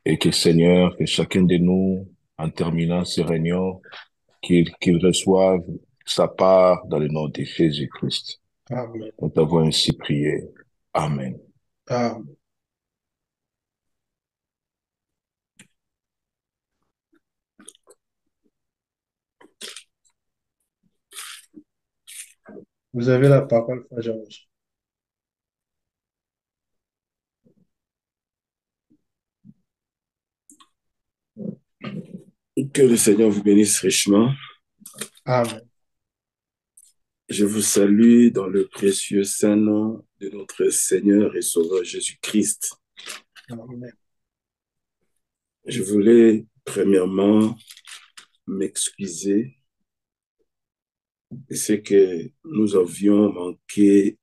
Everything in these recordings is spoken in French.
et que Seigneur, que chacun de nous, en terminant ce réunion, qu'il reçoive sa part dans le nom de Jésus-Christ. Amen. Nous t'avons ainsi prié. Amen. Amen. Vous avez la parole, Frère Georges. Que le Seigneur vous bénisse richement. Amen. Je vous salue dans le précieux saint nom de notre Seigneur et Sauveur Jésus-Christ. Amen. Je voulais premièrement m'excuser. C'est que nous avions manqué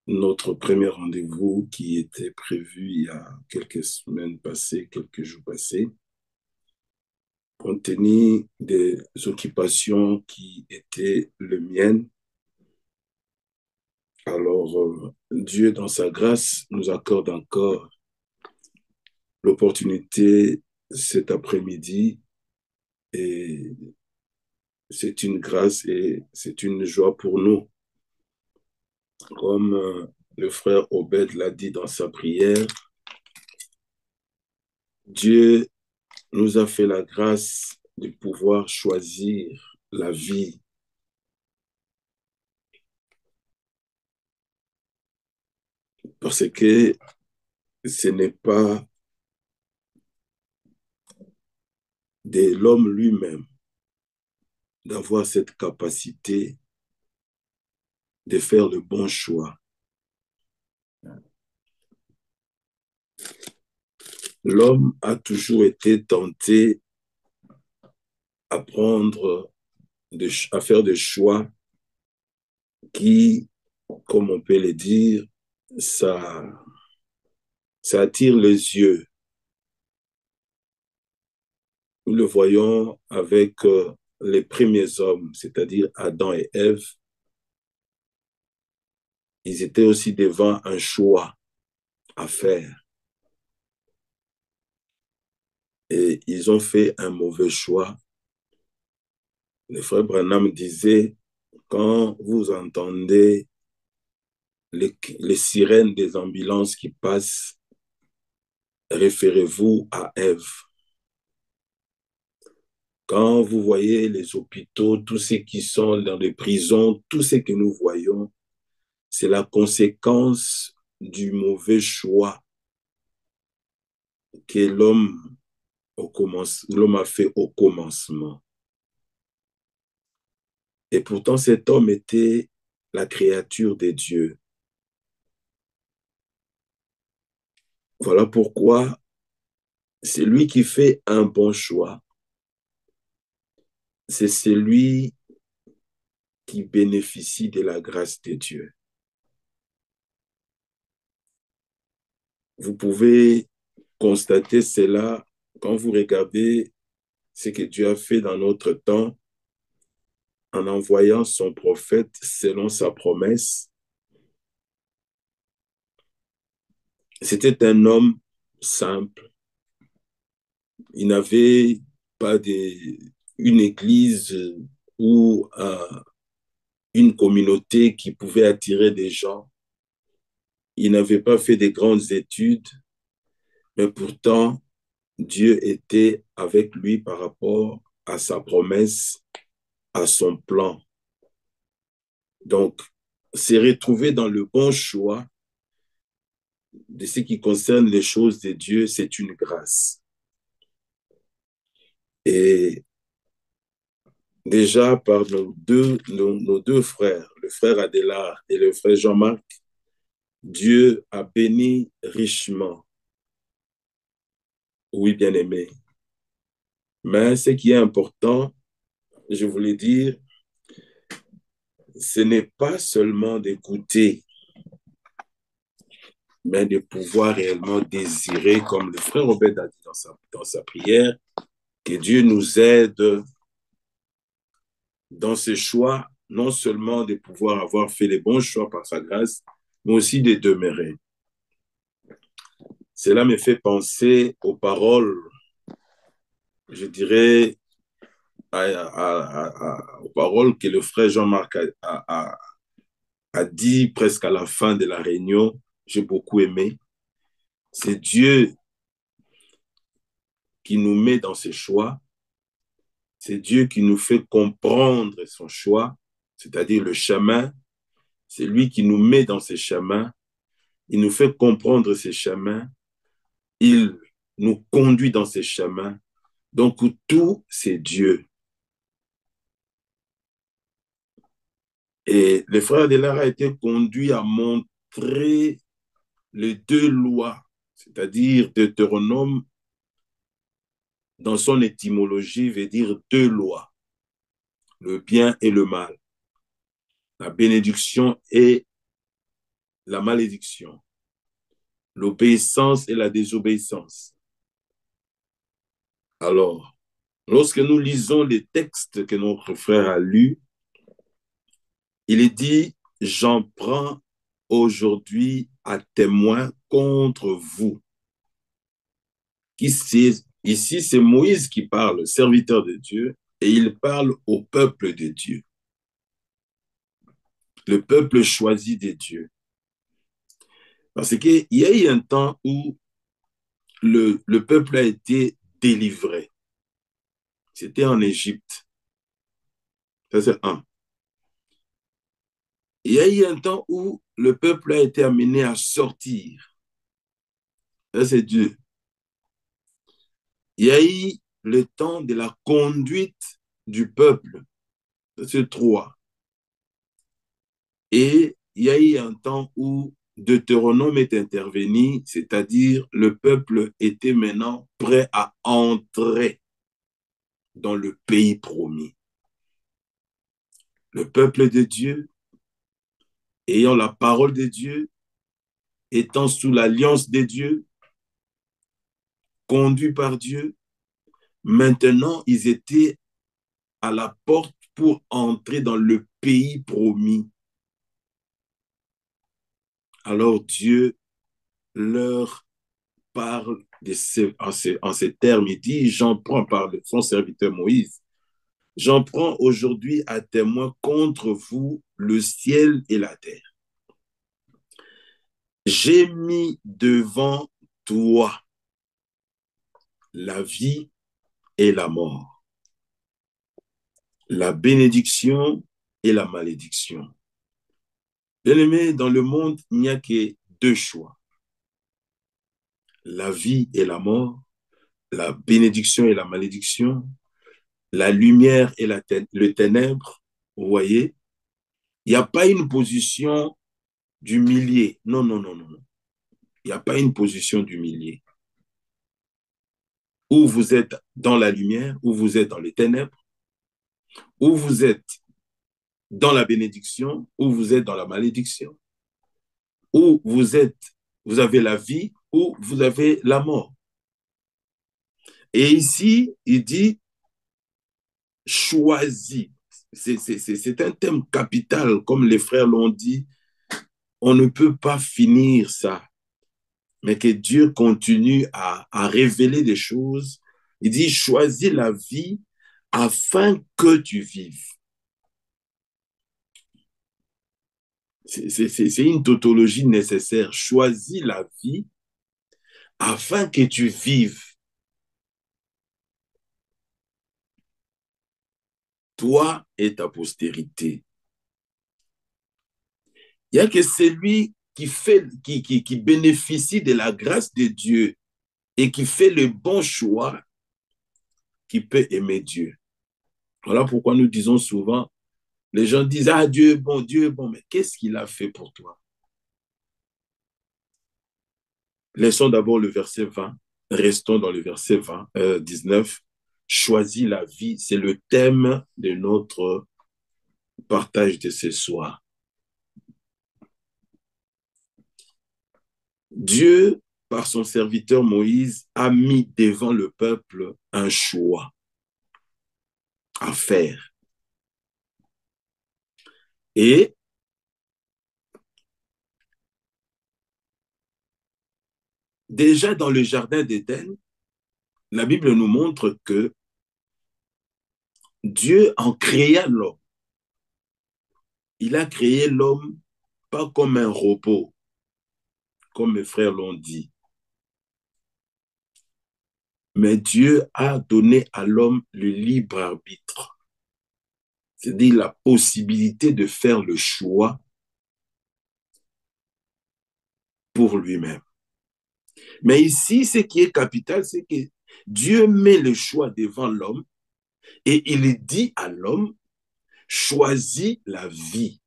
notre premier rendez-vous qui était prévu il y a quelques semaines passées, quelques jours passés, compte tenu des occupations qui étaient les miennes. Alors, Dieu, dans sa grâce, nous accorde encore l'opportunité cet après-midi et c'est une grâce et c'est une joie pour nous. Comme le frère Obed l'a dit dans sa prière, Dieu nous a fait la grâce de pouvoir choisir la vie. Parce que ce n'est pas de l'homme lui-même d'avoir cette capacité de faire le bon choix. L'homme a toujours été tenté à à faire des choix qui, comme on peut le dire, ça attire les yeux. Nous le voyons avec les premiers hommes, c'est-à-dire Adam et Ève. Ils étaient aussi devant un choix à faire. Et ils ont fait un mauvais choix. Le frère Branham disait, quand vous entendez les sirènes des ambulances qui passent, référez-vous à Ève. Quand vous voyez les hôpitaux, tous ceux qui sont dans les prisons, tout ce que nous voyons, c'est la conséquence du mauvais choix que l'homme a fait au commencement. Et pourtant, cet homme était la créature de Dieu. Voilà pourquoi c'est lui qui fait un bon choix. C'est celui qui bénéficie de la grâce de Dieu. Vous pouvez constater cela quand vous regardez ce que Dieu a fait dans notre temps en envoyant son prophète selon sa promesse. C'était un homme simple. Il n'avait pas une église ou une communauté qui pouvait attirer des gens. Il n'avait pas fait de grandes études, mais pourtant, Dieu était avec lui par rapport à sa promesse, à son plan. Donc, se retrouver dans le bon choix de ce qui concerne les choses de Dieu, c'est une grâce. Et déjà, par nos deux frères, le frère Adélard et le frère Jean-Marc, Dieu a béni richement. Oui, bien-aimé. Mais ce qui est important, je voulais dire, ce n'est pas seulement d'écouter, mais de pouvoir réellement désirer, comme le frère Robert a dit dans sa prière, que Dieu nous aide dans ce choix, non seulement de pouvoir avoir fait les bons choix par sa grâce, mais aussi de demeurer. Cela me fait penser aux paroles, je dirais, aux paroles que le frère Jean-Marc a dit presque à la fin de la réunion. J'ai beaucoup aimé. C'est Dieu qui nous met dans ses choix. C'est Dieu qui nous fait comprendre son choix, c'est-à-dire le chemin. C'est lui qui nous met dans ses chemins. Il nous fait comprendre ses chemins. Il nous conduit dans ses chemins. Donc, tout, c'est Dieu. Et le frère Adélard a été conduit à montrer les deux lois, c'est-à-dire Deutéronome, dans son étymologie, veut dire deux lois, le bien et le mal, la bénédiction et la malédiction, l'obéissance et la désobéissance. Alors, lorsque nous lisons les textes que notre frère a lus, il est dit, j'en prends aujourd'hui à témoin contre vous. Ici, c'est Moïse qui parle, serviteur de Dieu, et il parle au peuple de Dieu, le peuple choisi de Dieu. Parce qu'il y a eu un temps où le peuple a été délivré. C'était en Égypte. Ça, c'est un. Il y a eu un temps où le peuple a été amené à sortir. Ça, c'est Dieu. Il y a eu le temps de la conduite du peuple. Ça, c'est trois. Et il y a eu un temps où Deutéronome est intervenu, c'est-à-dire le peuple était maintenant prêt à entrer dans le pays promis. Le peuple de Dieu, ayant la parole de Dieu, étant sous l'alliance de Dieu, conduits par Dieu, maintenant ils étaient à la porte pour entrer dans le pays promis. Alors Dieu leur parle en ces termes. Il dit, j'en prends par son serviteur Moïse, j'en prends aujourd'hui à témoin contre vous le ciel et la terre. J'ai mis devant toi la vie et la mort, la bénédiction et la malédiction. Bien-aimé, dans le monde, il n'y a que deux choix. La vie et la mort, la bénédiction et la malédiction, la lumière et le ténèbre, vous voyez, il n'y a pas une position du milieu. Non, non, non, non. Il n'y a pas une position du milieu. Ou vous êtes dans la lumière, ou vous êtes dans les ténèbres, ou vous êtes dans la bénédiction, ou vous êtes dans la malédiction. Ou vous avez la vie, ou vous avez la mort. Et ici, il dit choisis. C'est un thème capital, comme les frères l'ont dit. On ne peut pas finir ça. Mais que Dieu continue à révéler des choses. Il dit, choisis la vie afin que tu vives. C'est une tautologie nécessaire. Choisis la vie afin que tu vives. Toi et ta postérité. Il n'y a que celui qui bénéficie de la grâce de Dieu et qui fait le bon choix qui peut aimer Dieu. Voilà pourquoi nous disons souvent, les gens disent, ah, Dieu est bon, mais qu'est-ce qu'il a fait pour toi? Laissons d'abord le verset 20, restons dans le verset 19. Choisis la vie, c'est le thème de notre partage de ce soir. Dieu, par son serviteur Moïse, a mis devant le peuple un choix à faire. Et déjà dans le jardin d'Éden, la Bible nous montre que Dieu en créa l'homme. Il a créé l'homme pas comme un robot, comme mes frères l'ont dit. Mais Dieu a donné à l'homme le libre arbitre, c'est-à-dire la possibilité de faire le choix pour lui-même. Mais ici, ce qui est capital, c'est que Dieu met le choix devant l'homme et il dit à l'homme, choisis la vie.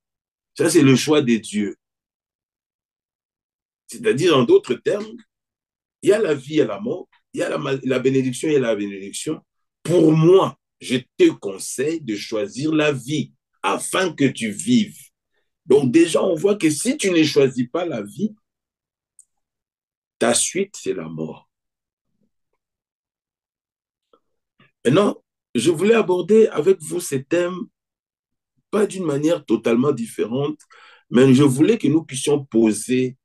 Ça, c'est le choix de Dieu. C'est-à-dire, en d'autres termes, il y a la vie et la mort, il y a la bénédiction et la bénédiction. Pour moi, je te conseille de choisir la vie afin que tu vives. Donc déjà, on voit que si tu ne choisis pas la vie, ta suite, c'est la mort. Maintenant, je voulais aborder avec vous ces thèmes, pas d'une manière totalement différente, mais je voulais que nous puissions poser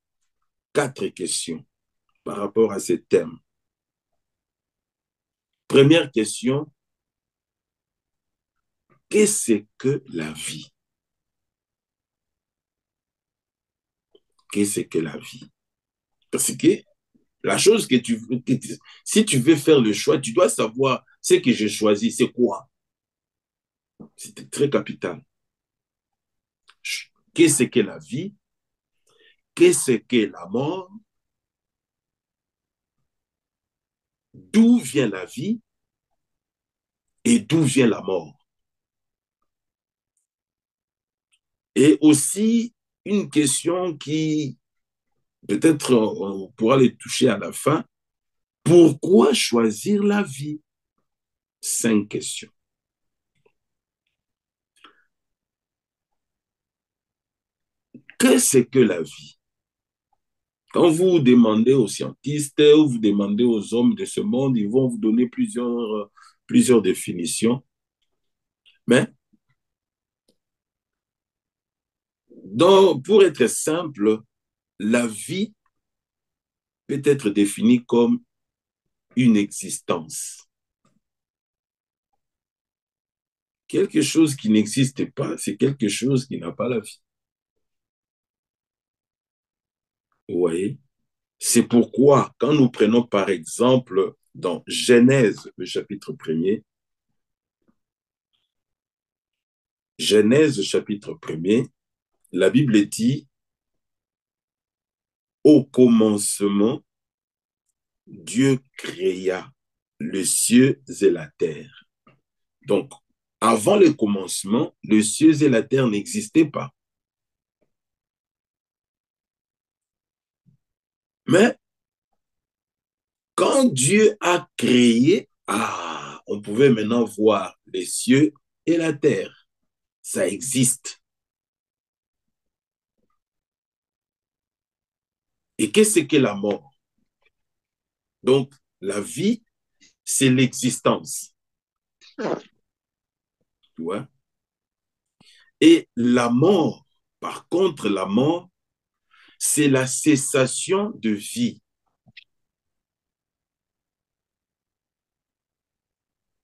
4 questions par rapport à ces thèmes. Première question, qu'est-ce que la vie? Qu'est-ce que la vie? Parce que la chose si tu veux faire le choix, tu dois savoir ce que j'ai choisi, c'est quoi? C'est très capital. Qu'est-ce que la vie? Qu'est-ce que la mort? D'où vient la vie? Et d'où vient la mort? Et aussi, une question qui, peut-être, on pourra les toucher à la fin. Pourquoi choisir la vie? 5 questions. Qu'est-ce que la vie? Quand vous demandez aux scientistes ou vous demandez aux hommes de ce monde, ils vont vous donner plusieurs définitions. Mais donc, pour être simple, la vie peut être définie comme une existence. Quelque chose qui n'existe pas, c'est quelque chose qui n'a pas la vie. Vous voyez? C'est pourquoi, quand nous prenons par exemple dans Genèse, le chapitre 1er, Genèse, chapitre 1er, la Bible dit, au commencement, Dieu créa les cieux et la terre. Donc, avant le commencement, les cieux et la terre n'existaient pas. Mais quand Dieu a créé, on pouvait maintenant voir les cieux et la terre. Ça existe. Et qu'est-ce que la mort? Donc, la vie, c'est l'existence. Tu vois? Et la mort, par contre, la mort, c'est la cessation de vie.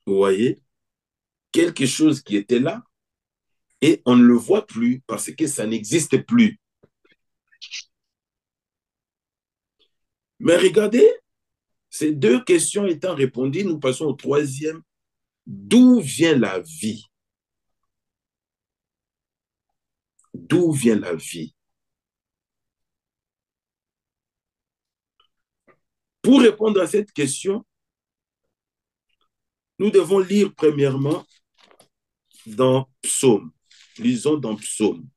Vous voyez? Quelque chose qui était là et on ne le voit plus parce que ça n'existe plus. Mais regardez, ces 2 questions étant répondues, nous passons au 3e. D'où vient la vie? D'où vient la vie? Pour répondre à cette question, nous devons lire premièrement dans Psaume. Lisons dans Psaume.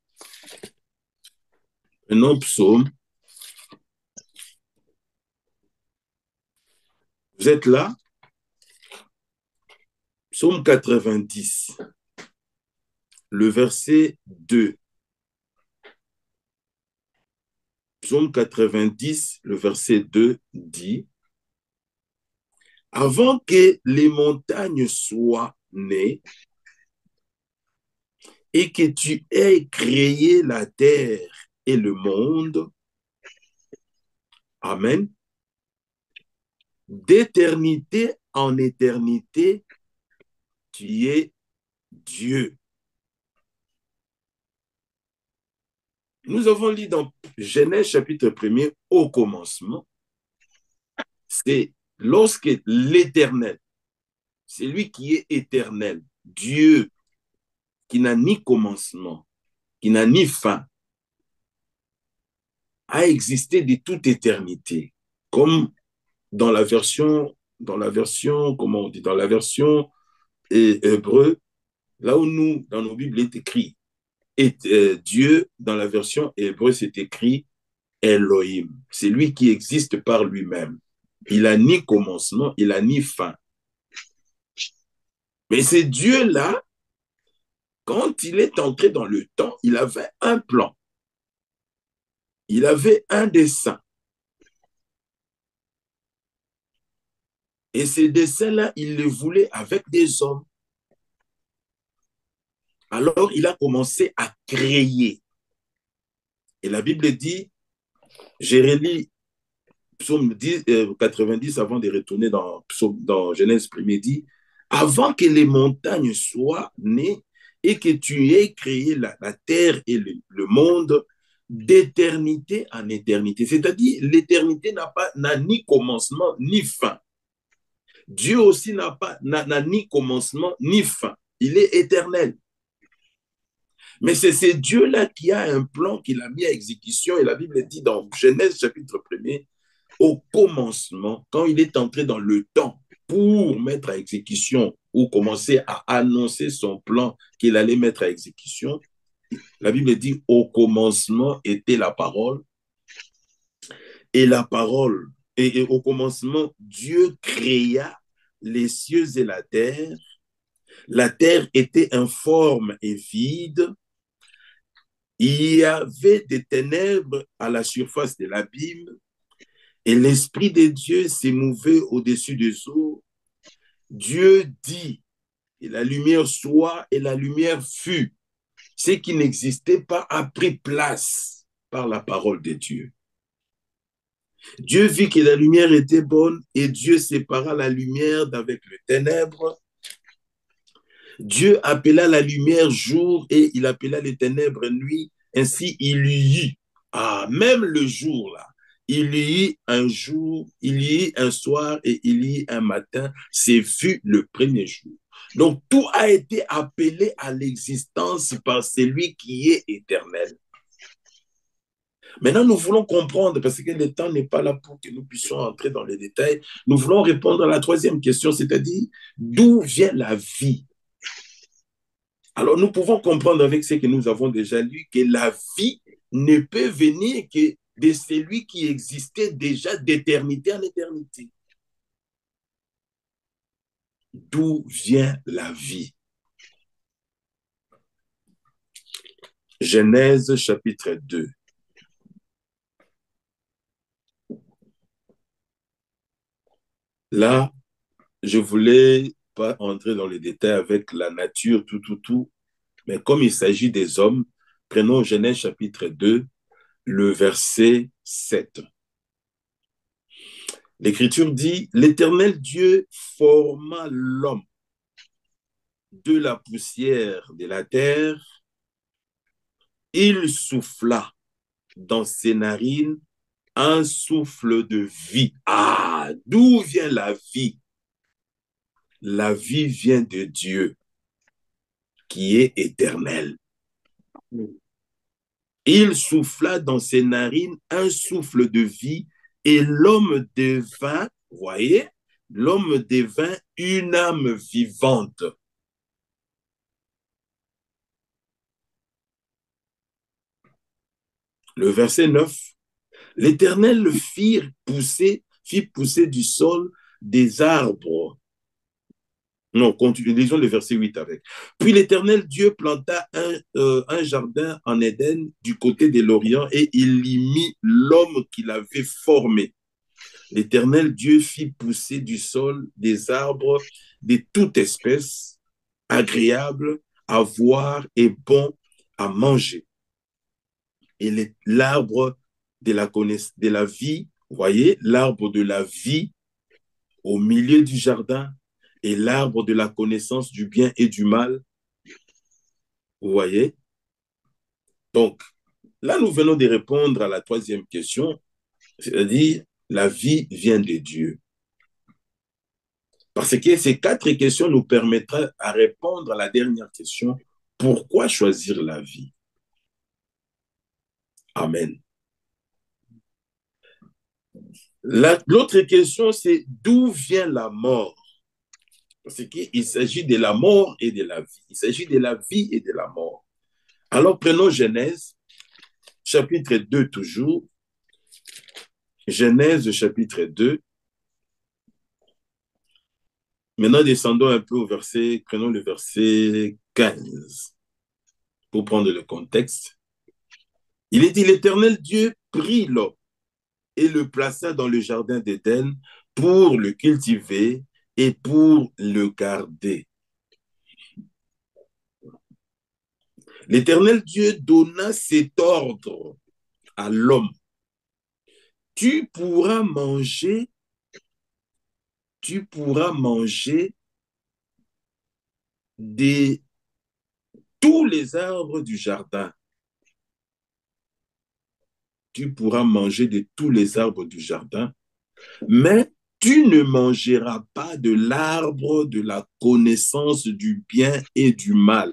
Maintenant, Psaume. Vous êtes là? Psaume 90, le verset 2. Psaume 90, le verset 2 dit, « Avant que les montagnes soient nées et que tu aies créé la terre et le monde, Amen, d'éternité en éternité, tu es Dieu. Nous avons lu dans Genèse chapitre 1er, au commencement, c'est lorsque l'Éternel, c'est lui qui est éternel, Dieu, qui n'a ni commencement, qui n'a ni fin, a existé de toute éternité, comme dans la version, comment on dit, dans la version hébreu, là où nous, dans nos Bibles, est écrit Dieu, dans la version hébreu, c'est écrit Elohim. C'est lui qui existe par lui-même. Il n'a ni commencement, il n'a ni fin. Mais c'est Dieu-là, quand il est entré dans le temps, il avait un plan. Il avait un dessein. Et ces desseins-là, il les voulait avec des hommes. Alors, il a commencé à créer. Et la Bible dit, j'ai relu Psaume 90 avant de retourner dans Genèse 1er, dit, avant que les montagnes soient nées et que tu aies créé la terre et le monde d'éternité en éternité. C'est-à-dire, l'éternité n'a ni commencement ni fin. Dieu aussi n'a ni commencement ni fin. Il est éternel. Mais c'est ce Dieu-là qui a un plan qu'il a mis à exécution. Et la Bible dit dans Genèse chapitre 1er, au commencement, quand il est entré dans le temps pour mettre à exécution ou commencer à annoncer son plan qu'il allait mettre à exécution, la Bible dit au commencement était la parole. Et la parole, et au commencement, Dieu créa les cieux et la terre. La terre était informe et vide. Il y avait des ténèbres à la surface de l'abîme et l'Esprit de Dieu s'émouvait au-dessus des eaux. Dieu dit, et la lumière soit, et la lumière fut. Ce qui n'existait pas a pris place par la parole de Dieu. Dieu vit que la lumière était bonne et Dieu sépara la lumière d'avec le ténèbre. Dieu appela la lumière jour et il appela les ténèbres nuit. Ainsi, il y eut, même le jour là, il y eut un jour, il y eut un soir et il y eut un matin. C'est fut le premier jour. Donc, tout a été appelé à l'existence par celui qui est éternel. Maintenant, nous voulons comprendre, parce que le temps n'est pas là pour que nous puissions entrer dans les détails, nous voulons répondre à la troisième question, c'est-à-dire, d'où vient la vie? Alors, nous pouvons comprendre avec ce que nous avons déjà lu que la vie ne peut venir que de celui qui existait déjà d'éternité en éternité. D'où vient la vie? Genèse chapitre 2. Là, je voulais pas entrer dans les détails avec la nature, tout, mais comme il s'agit des hommes, prenons Genèse chapitre 2, le verset 7. L'Écriture dit, l'Éternel Dieu forma l'homme de la poussière de la terre, il souffla dans ses narines un souffle de vie. D'où vient la vie? La vie vient de Dieu, qui est éternel. Il souffla dans ses narines un souffle de vie et l'homme devint, voyez, l'homme devint une âme vivante. Le verset 9, l'Éternel fit pousser du sol des arbres. Non, lisons le verset 8 avec. Puis l'Éternel Dieu planta un jardin en Éden du côté de l'Orient et il y mit l'homme qu'il avait formé. L'Éternel Dieu fit pousser du sol des arbres de toute espèce, agréables à voir et bons à manger. Et l'arbre de la vie, vous voyez, l'arbre de la vie au milieu du jardin et l'arbre de la connaissance du bien et du mal. Vous voyez? Donc, là, nous venons de répondre à la troisième question, c'est-à-dire la vie vient de Dieu. Parce que ces quatre questions nous permettraient à répondre à la dernière question, pourquoi choisir la vie? Amen. L'autre question, c'est d'où vient la mort? Parce qu'il s'agit de la mort et de la vie. Il s'agit de la vie et de la mort. Alors, prenons Genèse, chapitre 2 toujours. Genèse, chapitre 2. Maintenant, descendons un peu au verset, prenons le verset 15 pour prendre le contexte. Il est dit, l'Éternel Dieu prit l'homme et le plaça dans le jardin d'Éden pour le cultiver et pour le garder. L'Éternel Dieu donna cet ordre à l'homme. Tu pourras manger de tous les arbres du jardin. Tu pourras manger de tous les arbres du jardin, mais tu ne mangeras pas de l'arbre de la connaissance du bien et du mal.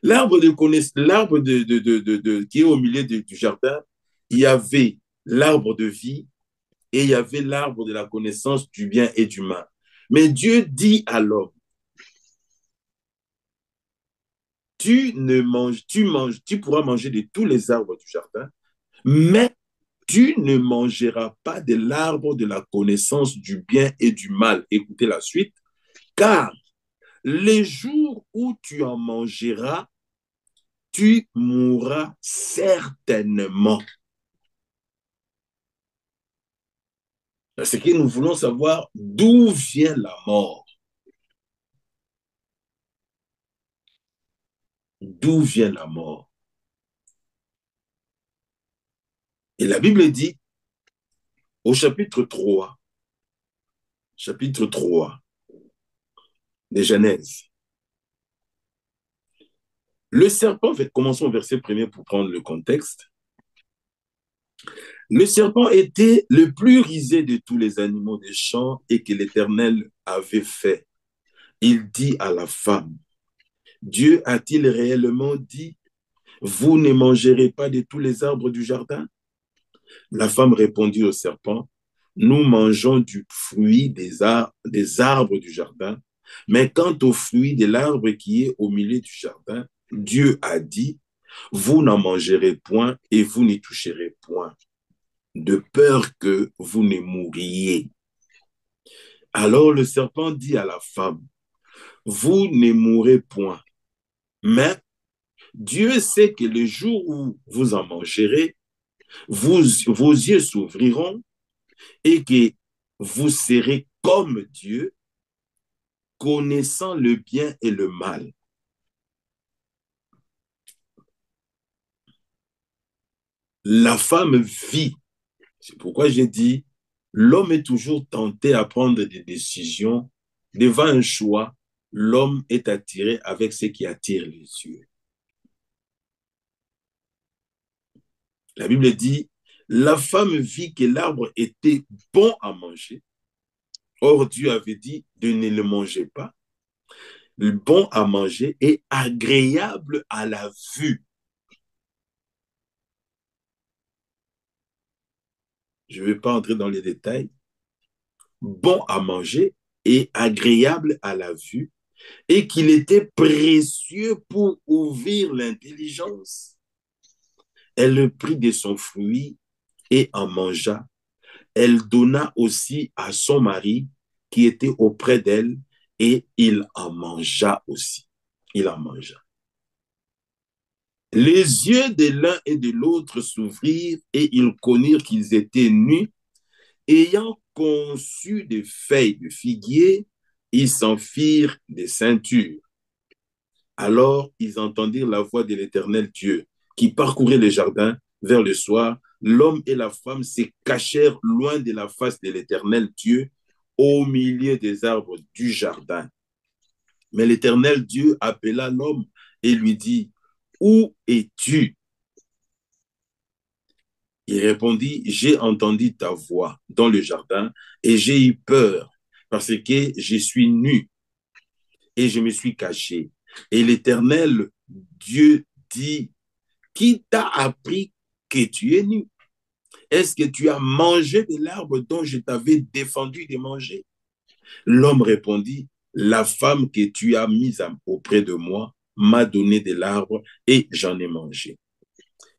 L'arbre qui est au milieu du jardin, il y avait l'arbre de vie et il y avait l'arbre de la connaissance du bien et du mal. Mais Dieu dit à l'homme, tu pourras manger de tous les arbres du jardin, mais tu ne mangeras pas de l'arbre de la connaissance du bien et du mal. Écoutez la suite. Car les jours où tu en mangeras, tu mourras certainement. C'est que nous voulons savoir d'où vient la mort. D'où vient la mort? Et la Bible dit, au chapitre 3 de Genèse, le serpent, commençons au verset 1er pour prendre le contexte. Le serpent était le plus rusé de tous les animaux des champs et que l'Éternel avait fait. Il dit à la femme, Dieu a-t-il réellement dit, vous ne mangerez pas de tous les arbres du jardin? La femme répondit au serpent, nous mangeons du fruit des arbres du jardin, mais quant au fruit de l'arbre qui est au milieu du jardin, Dieu a dit, vous n'en mangerez point et vous n'y toucherez point, de peur que vous ne mouriez. Alors le serpent dit à la femme, vous ne mourrez point, mais Dieu sait que le jour où vous en mangerez, vos yeux s'ouvriront et que vous serez comme Dieu, connaissant le bien et le mal. La femme vit. C'est pourquoi j'ai dit, l'homme est toujours tenté à prendre des décisions. Devant un choix, l'homme est attiré avec ce qui attire les yeux. La Bible dit, la femme vit que l'arbre était bon à manger. Or, Dieu avait dit de ne le manger pas. Bon à manger et agréable à la vue. Je ne vais pas entrer dans les détails. Bon à manger et agréable à la vue, et qu'il était précieux pour ouvrir l'intelligence. Elle prit de son fruit et en mangea. Elle donna aussi à son mari qui était auprès d'elle, et il en mangea aussi. Il en mangea. Les yeux de l'un et de l'autre s'ouvrirent et ils connurent qu'ils étaient nus. Ayant conçu des feuilles de figuier, ils s'en firent des ceintures. Alors ils entendirent la voix de l'Éternel Dieu qui parcourait le jardin vers le soir l'homme et la femme se cachèrent loin de la face de l'Éternel Dieu au milieu des arbres du jardin. Mais l'Éternel Dieu appela l'homme et lui dit, où es-tu? Il répondit, j'ai entendu ta voix dans le jardin et j'ai eu peur parce que je suis nu et je me suis caché. Et l'Éternel Dieu dit, qui t'a appris que tu es nu? Est-ce que tu as mangé de l'arbre dont je t'avais défendu de manger? L'homme répondit, la femme que tu as mise auprès de moi m'a donné de l'arbre et j'en ai mangé.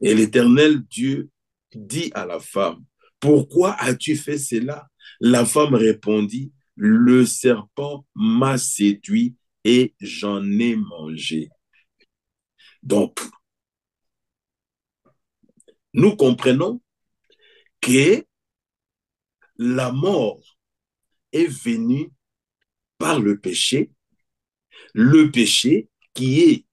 Et l'Éternel Dieu dit à la femme, pourquoi as-tu fait cela? La femme répondit, le serpent m'a séduit et j'en ai mangé. Donc, nous comprenons que la mort est venue par le péché qui est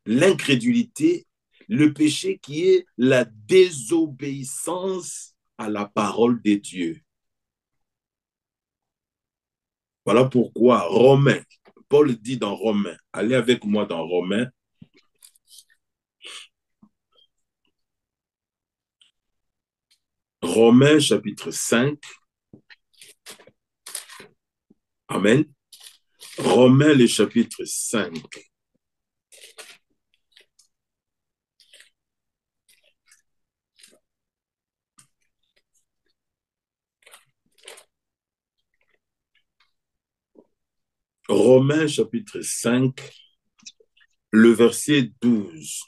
l'incrédulité, le péché qui est la désobéissance à la parole de Dieu. Voilà pourquoi Romains, Paul dit dans Romains, allez avec moi dans Romains, Romains chapitre 5, Amen. Romains le chapitre 5. Romains chapitre 5, le verset 12.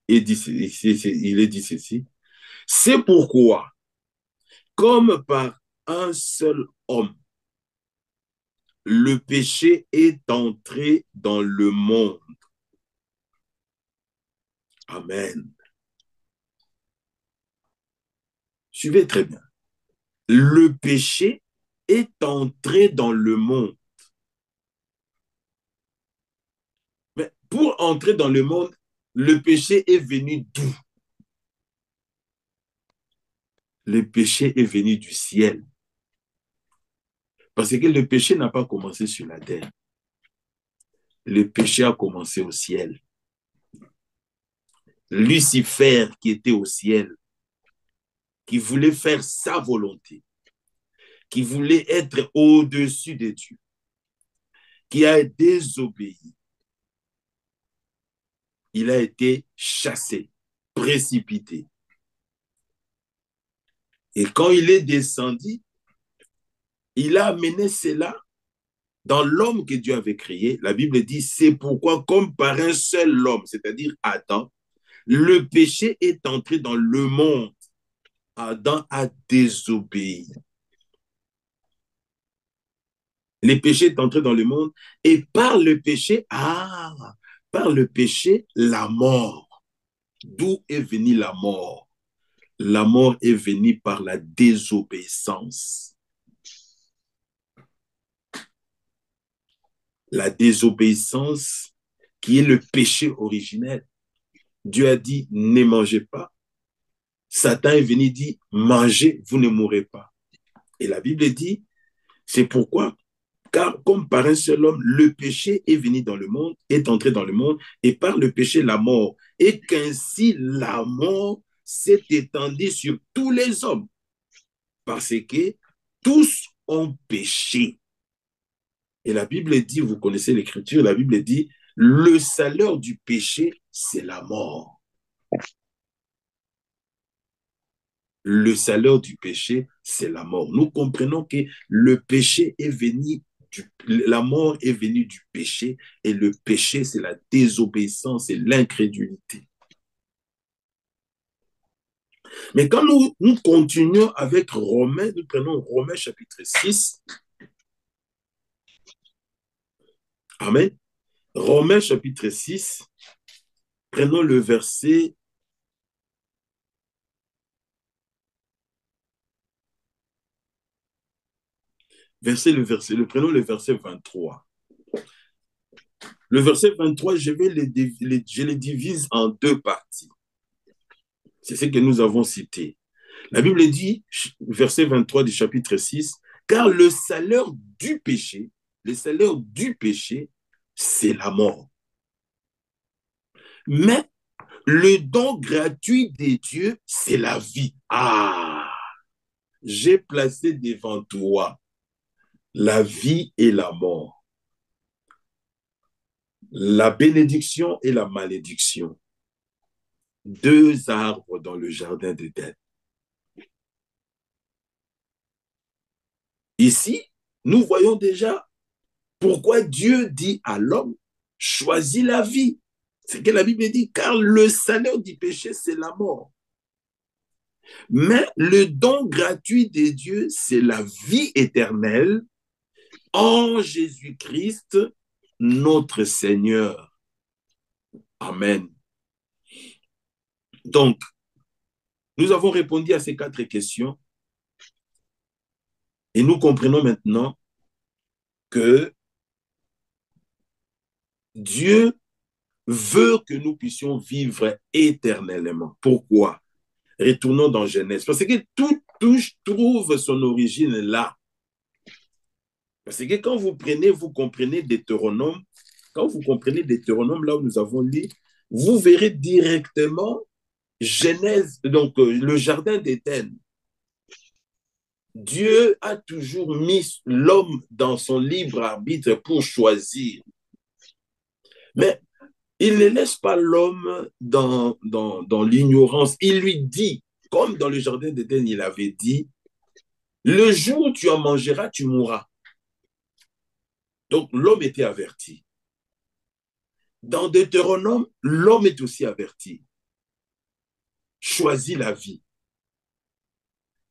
Il est dit ceci. C'est pourquoi, comme par un seul homme, le péché est entré dans le monde. Amen. Suivez très bien. Le péché est entré dans le monde. Mais pour entrer dans le monde, le péché est venu d'où? Le péché est venu du ciel. Parce que le péché n'a pas commencé sur la terre. Le péché a commencé au ciel. Lucifer qui était au ciel, qui voulait faire sa volonté, qui voulait être au-dessus de Dieu, qui a désobéi. Il a été chassé, précipité. Et quand il est descendu, il a amené cela dans l'homme que Dieu avait créé. La Bible dit, c'est pourquoi, comme par un seul homme, c'est-à-dire Adam, le péché est entré dans le monde. Adam a désobéi. Le péché est entré dans le monde et par le péché, la mort. D'où est venue la mort? La mort est venue par la désobéissance. La désobéissance qui est le péché originel. Dieu a dit, ne mangez pas. Satan est venu dire, mangez, vous ne mourrez pas. Et la Bible dit, c'est pourquoi, car comme par un seul homme, le péché est venu dans le monde, est entré dans le monde, et par le péché, la mort. Et qu'ainsi, la mort s'est étendue sur tous les hommes. Parce que tous ont péché. Et la Bible dit, vous connaissez l'écriture, la Bible dit, le salaire du péché, c'est la mort. Le salaire du péché, c'est la mort. Nous comprenons que le péché est venu, la mort est venue du péché, et le péché, c'est la désobéissance et l'incrédulité. Mais quand nous continuons avec Romains, nous prenons Romains chapitre 6. Amen. Romains chapitre 6, prenons le verset prenons le verset 23. Le verset 23, je le divise en deux parties. C'est ce que nous avons cité. La Bible dit, verset 23 du chapitre 6, car le salaire du péché, c'est la mort. Mais le don gratuit de Dieu, c'est la vie. Ah, j'ai placé devant toi la vie et la mort, la bénédiction et la malédiction. Deux arbres dans le jardin d'Éden. Ici, nous voyons déjà pourquoi Dieu dit à l'homme, choisis la vie. C'est que la Bible dit, car le salaire du péché, c'est la mort. Mais le don gratuit de Dieu, c'est la vie éternelle en Jésus-Christ, notre Seigneur. Amen. Donc, nous avons répondu à ces 4 questions et nous comprenons maintenant que Dieu veut que nous puissions vivre éternellement. Pourquoi? Retournons dans Genèse. Parce que tout trouve son origine là. Parce que quand vous comprenez Deutéronome, quand vous comprenez Deutéronome, là où nous avons lu, vous verrez directement Genèse, donc le jardin d'Éden. Dieu a toujours mis l'homme dans son libre arbitre pour choisir. Mais il ne laisse pas l'homme dans l'ignorance. Il lui dit, comme dans le jardin d'Éden, il avait dit, le jour où tu en mangeras, tu mourras. Donc l'homme était averti. Dans Deutéronome, l'homme est aussi averti. Choisis la vie.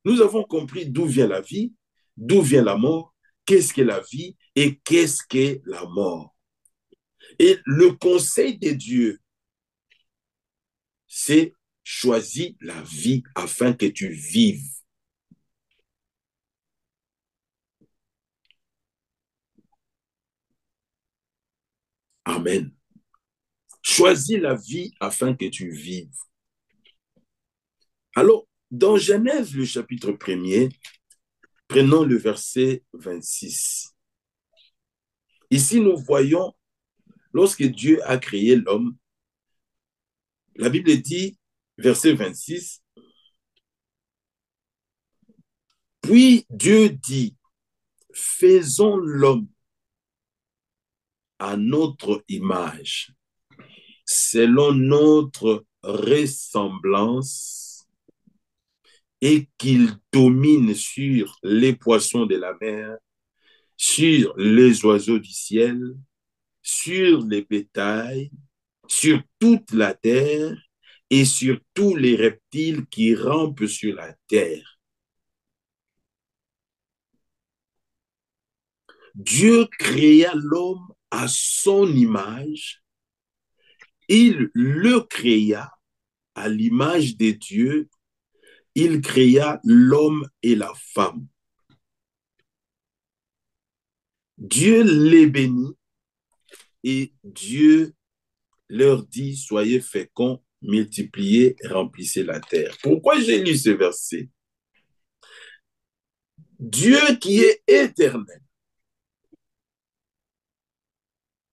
Nous avons compris d'où vient la vie, d'où vient la mort, qu'est-ce qu'est la vie et qu'est-ce qu'est la mort. Et le conseil de Dieu, c'est choisis la vie afin que tu vives. Amen. Choisis la vie afin que tu vives. Alors, dans Genèse, le chapitre 1er, prenons le verset 26. Ici, nous voyons, lorsque Dieu a créé l'homme, la Bible dit, verset 26, puis Dieu dit, faisons l'homme à notre image, selon notre ressemblance, et qu'il domine sur les poissons de la mer, sur les oiseaux du ciel, sur les bétails, sur toute la terre et sur tous les reptiles qui rampent sur la terre. Dieu créa l'homme à son image. Il le créa à l'image de Dieu. Il créa l'homme et la femme. Dieu les bénit et Dieu leur dit, soyez féconds, multipliez, remplissez la terre. Pourquoi j'ai lu ce verset? Dieu qui est éternel,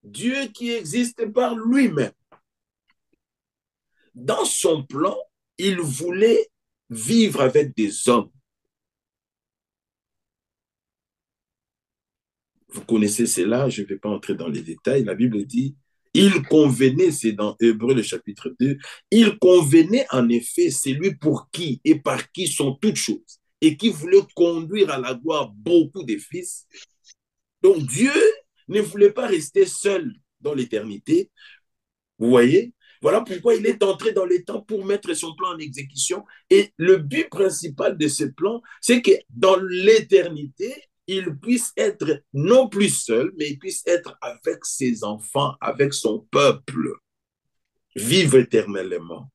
Dieu qui existe par lui-même, dans son plan, il voulait vivre avec des hommes. Vous connaissez cela, je ne vais pas entrer dans les détails. La Bible dit, il convenait, c'est dans Hébreux le chapitre 2, il convenait en effet, c'est lui pour qui et par qui sont toutes choses, et qui voulait conduire à la gloire beaucoup de fils. Donc Dieu ne voulait pas rester seul dans l'éternité. Vous voyez? Voilà pourquoi il est entré dans les temps pour mettre son plan en exécution. Et le but principal de ce plan, c'est que dans l'éternité, il puisse être non plus seul, mais il puisse être avec ses enfants, avec son peuple, vivre éternellement.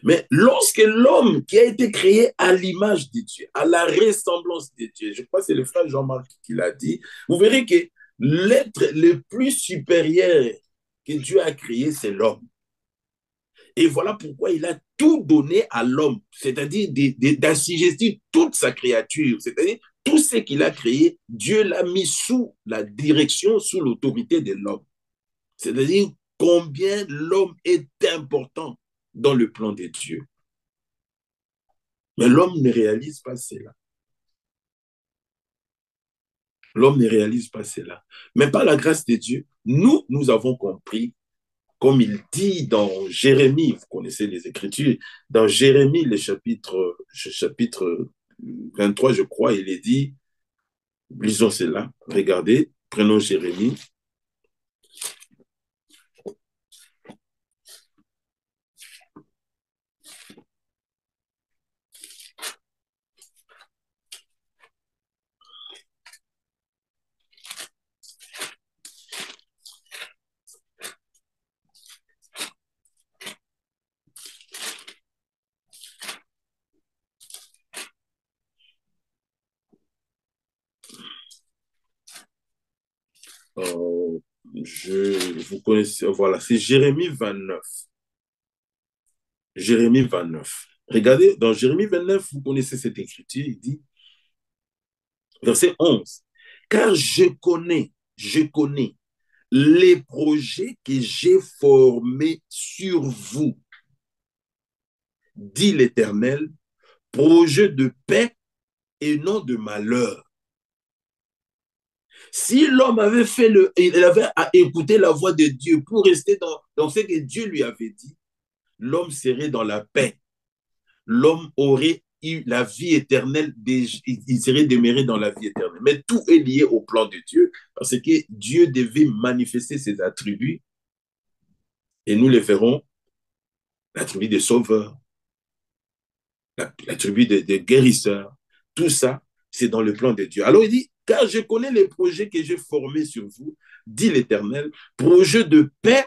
Mais lorsque l'homme qui a été créé à l'image de Dieu, à la ressemblance de Dieu, je crois que c'est le frère Jean-Marc qui l'a dit, vous verrez que l'être le plus supérieur que Dieu a créé, c'est l'homme. Et voilà pourquoi il a tout donné à l'homme, c'est-à-dire d'assujettir toute sa créature, c'est-à-dire tout ce qu'il a créé, Dieu l'a mis sous la direction, sous l'autorité de l'homme. C'est-à-dire combien l'homme est important dans le plan de Dieu. Mais l'homme ne réalise pas cela. L'homme ne réalise pas cela. Mais par la grâce de Dieu, nous avons compris, comme il dit dans Jérémie, vous connaissez les Écritures, dans Jérémie, le chapitre 23, je crois, il est dit, lisons cela, regardez, prenons Jérémie. Euh, vous connaissez, voilà, c'est Jérémie 29. Jérémie 29. Regardez, dans Jérémie 29, vous connaissez cette écriture, il dit, verset 11, car je connais les projets que j'ai formés sur vous, dit l'Éternel, projets de paix et non de malheur. Si l'homme avait il avait à écouter la voix de Dieu pour rester dans ce que Dieu lui avait dit, l'homme serait dans la paix. L'homme aurait eu la vie éternelle, il serait demeuré dans la vie éternelle. Mais tout est lié au plan de Dieu, parce que Dieu devait manifester ses attributs, et nous les verrons, l'attribut de sauveur, l'attribut de guérisseur, tout ça, c'est dans le plan de Dieu. Alors il dit, car je connais les projets que j'ai formés sur vous, dit l'Éternel, projets de paix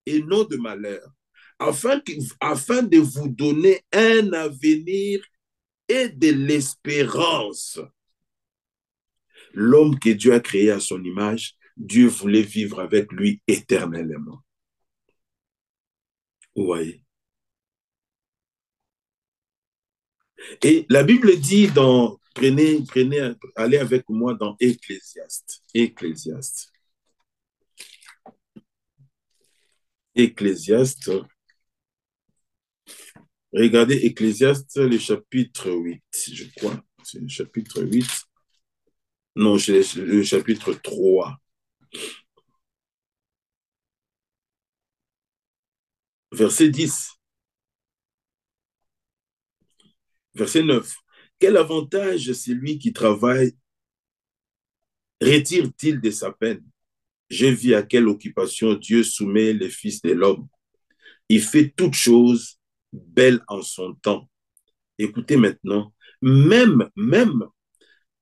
et non de malheur, afin de vous donner un avenir et de l'espérance. L'homme que Dieu a créé à son image, Dieu voulait vivre avec lui éternellement. Vous voyez? Et la Bible dit allez avec moi dans Ecclésiaste. Ecclésiaste. Regardez Ecclésiaste, le chapitre 8, je crois. C'est le chapitre 8. Non, c'est le chapitre 3. Verset 10. Verset 9. Quel avantage celui qui travaille retire-t-il de sa peine? J'ai vu à quelle occupation Dieu soumet les fils de l'homme. Il fait toutes choses belles en son temps. Écoutez maintenant, même,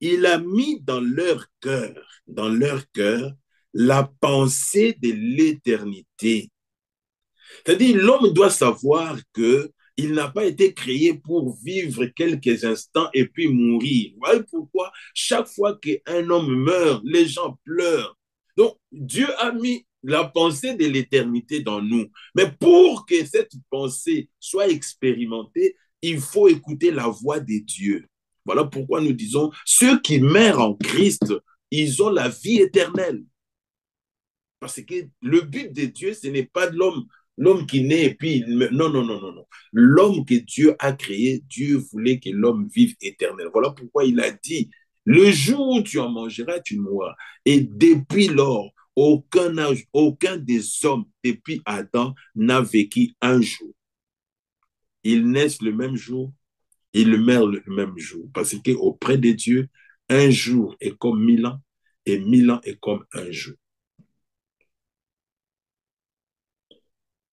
il a mis dans leur cœur, la pensée de l'éternité. C'est-à-dire, l'homme doit savoir que il n'a pas été créé pour vivre quelques instants et puis mourir. Vous voyez pourquoi chaque fois qu'un homme meurt, les gens pleurent. Donc, Dieu a mis la pensée de l'éternité dans nous. Mais pour que cette pensée soit expérimentée, il faut écouter la voix de Dieu. Voilà pourquoi nous disons, ceux qui meurent en Christ, ils ont la vie éternelle. Parce que le but de Dieu, ce n'est pas de l'homme qui naît et puis il meurt. Non, non, non, non, non. L'homme que Dieu a créé, Dieu voulait que l'homme vive éternel. Voilà pourquoi il a dit, le jour où tu en mangeras, tu mourras. Et depuis lors, aucun des hommes, depuis Adam, n'a vécu un jour. Ils naissent le même jour, ils meurent le même jour. Parce qu'auprès de Dieu, un jour est comme 1000 ans et 1000 ans est comme un jour.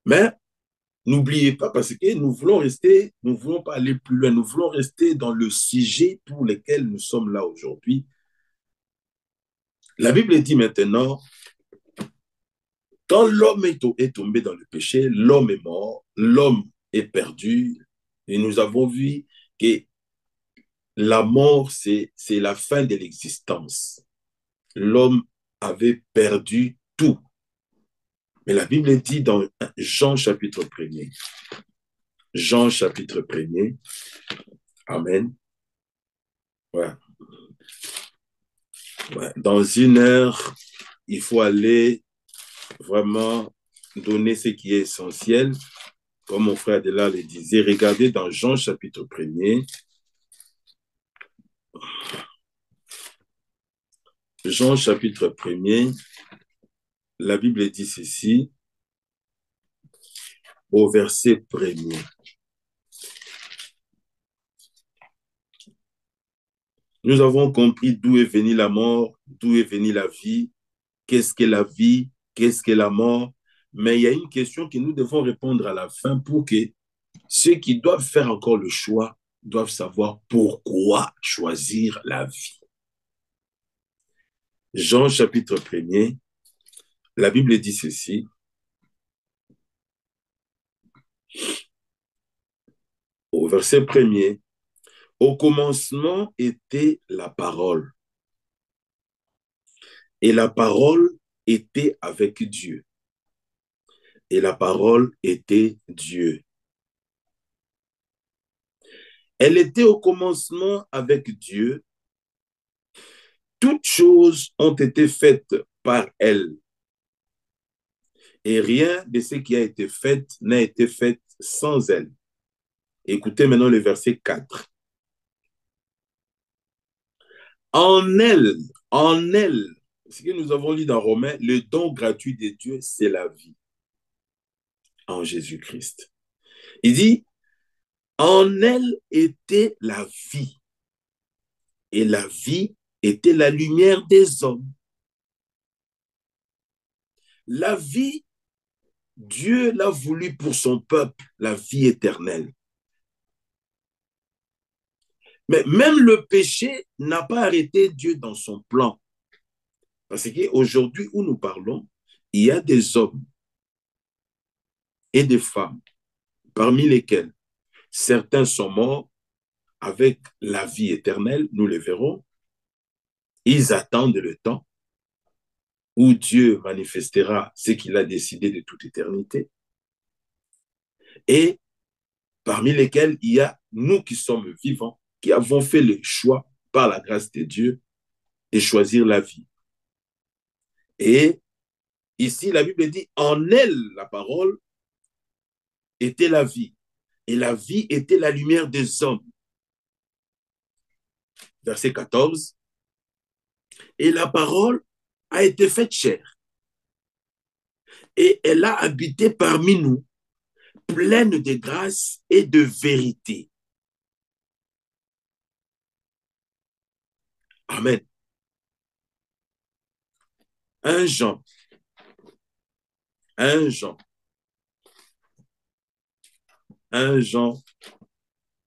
Mais n'oubliez pas, parce que nous ne voulons pas aller plus loin, nous voulons rester dans le sujet pour lequel nous sommes là aujourd'hui. La Bible dit maintenant, quand l'homme est tombé dans le péché, l'homme est mort, l'homme est perdu, et nous avons vu que la mort, c'est la fin de l'existence. L'homme avait perdu tout. Mais la Bible dit dans Jean chapitre 1er, Jean chapitre 1er, Amen. Ouais. Ouais. Dans 1 heure, il faut aller vraiment donner ce qui est essentiel. Comme mon frère Adela le disait, regardez dans Jean chapitre 1er. Jean chapitre 1er, la Bible dit ceci, au verset 1er. Nous avons compris d'où est venue la mort, d'où est venue la vie, qu'est-ce qu'est la vie, qu'est-ce qu'est la mort. Mais il y a une question que nous devons répondre à la fin pour que ceux qui doivent faire encore le choix doivent savoir pourquoi choisir la vie. Jean chapitre 1er, la Bible dit ceci. Au verset 1er, au commencement était la parole. Et la parole était avec Dieu. Et la parole était Dieu. Elle était au commencement avec Dieu. Toutes choses ont été faites par elle. Et rien de ce qui a été fait n'a été fait sans elle. Écoutez maintenant le verset 4. En elle, ce que nous avons lu dans Romains, le don gratuit de Dieu, c'est la vie en Jésus-Christ. Il dit, en elle était la vie. Et la vie était la lumière des hommes. La vie, Dieu l'a voulu pour son peuple, la vie éternelle. Mais même le péché n'a pas arrêté Dieu dans son plan. Parce qu'aujourd'hui où nous parlons, il y a des hommes et des femmes, parmi lesquels certains sont morts avec la vie éternelle, nous les verrons. Ils attendent le temps où Dieu manifestera ce qu'il a décidé de toute éternité. Et parmi lesquels il y a nous qui sommes vivants, qui avons fait le choix par la grâce de Dieu de choisir la vie. Et ici, la Bible dit, en elle, la parole, était la vie. Et la vie était la lumière des hommes. Verset 14. Et la parole a été faite chair. Et elle a habité parmi nous, pleine de grâce et de vérité. Amen. 1 Jean. 1 Jean. 1 Jean,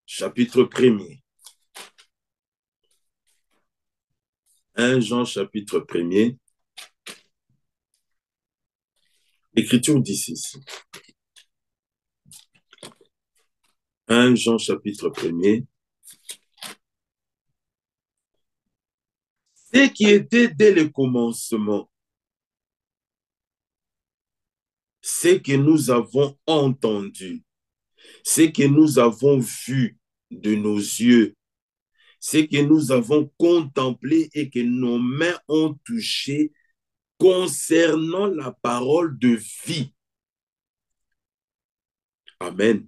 chapitre 1er. 1 Jean, chapitre 1er. L'Écriture dit ceci. 1 Jean, chapitre 1er. Ce qui était dès le commencement, ce que nous avons entendu, ce que nous avons vu de nos yeux, ce que nous avons contemplé et que nos mains ont touché concernant la parole de vie. Amen.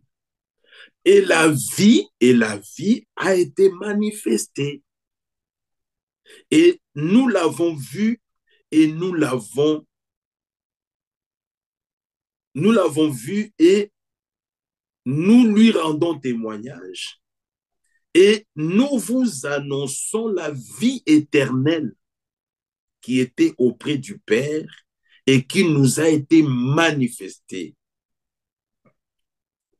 Et la vie a été manifestée. Et nous l'avons vue et nous l'avons vue et nous lui rendons témoignage. Et nous vous annonçons la vie éternelle qui était auprès du Père et qui nous a été manifestée.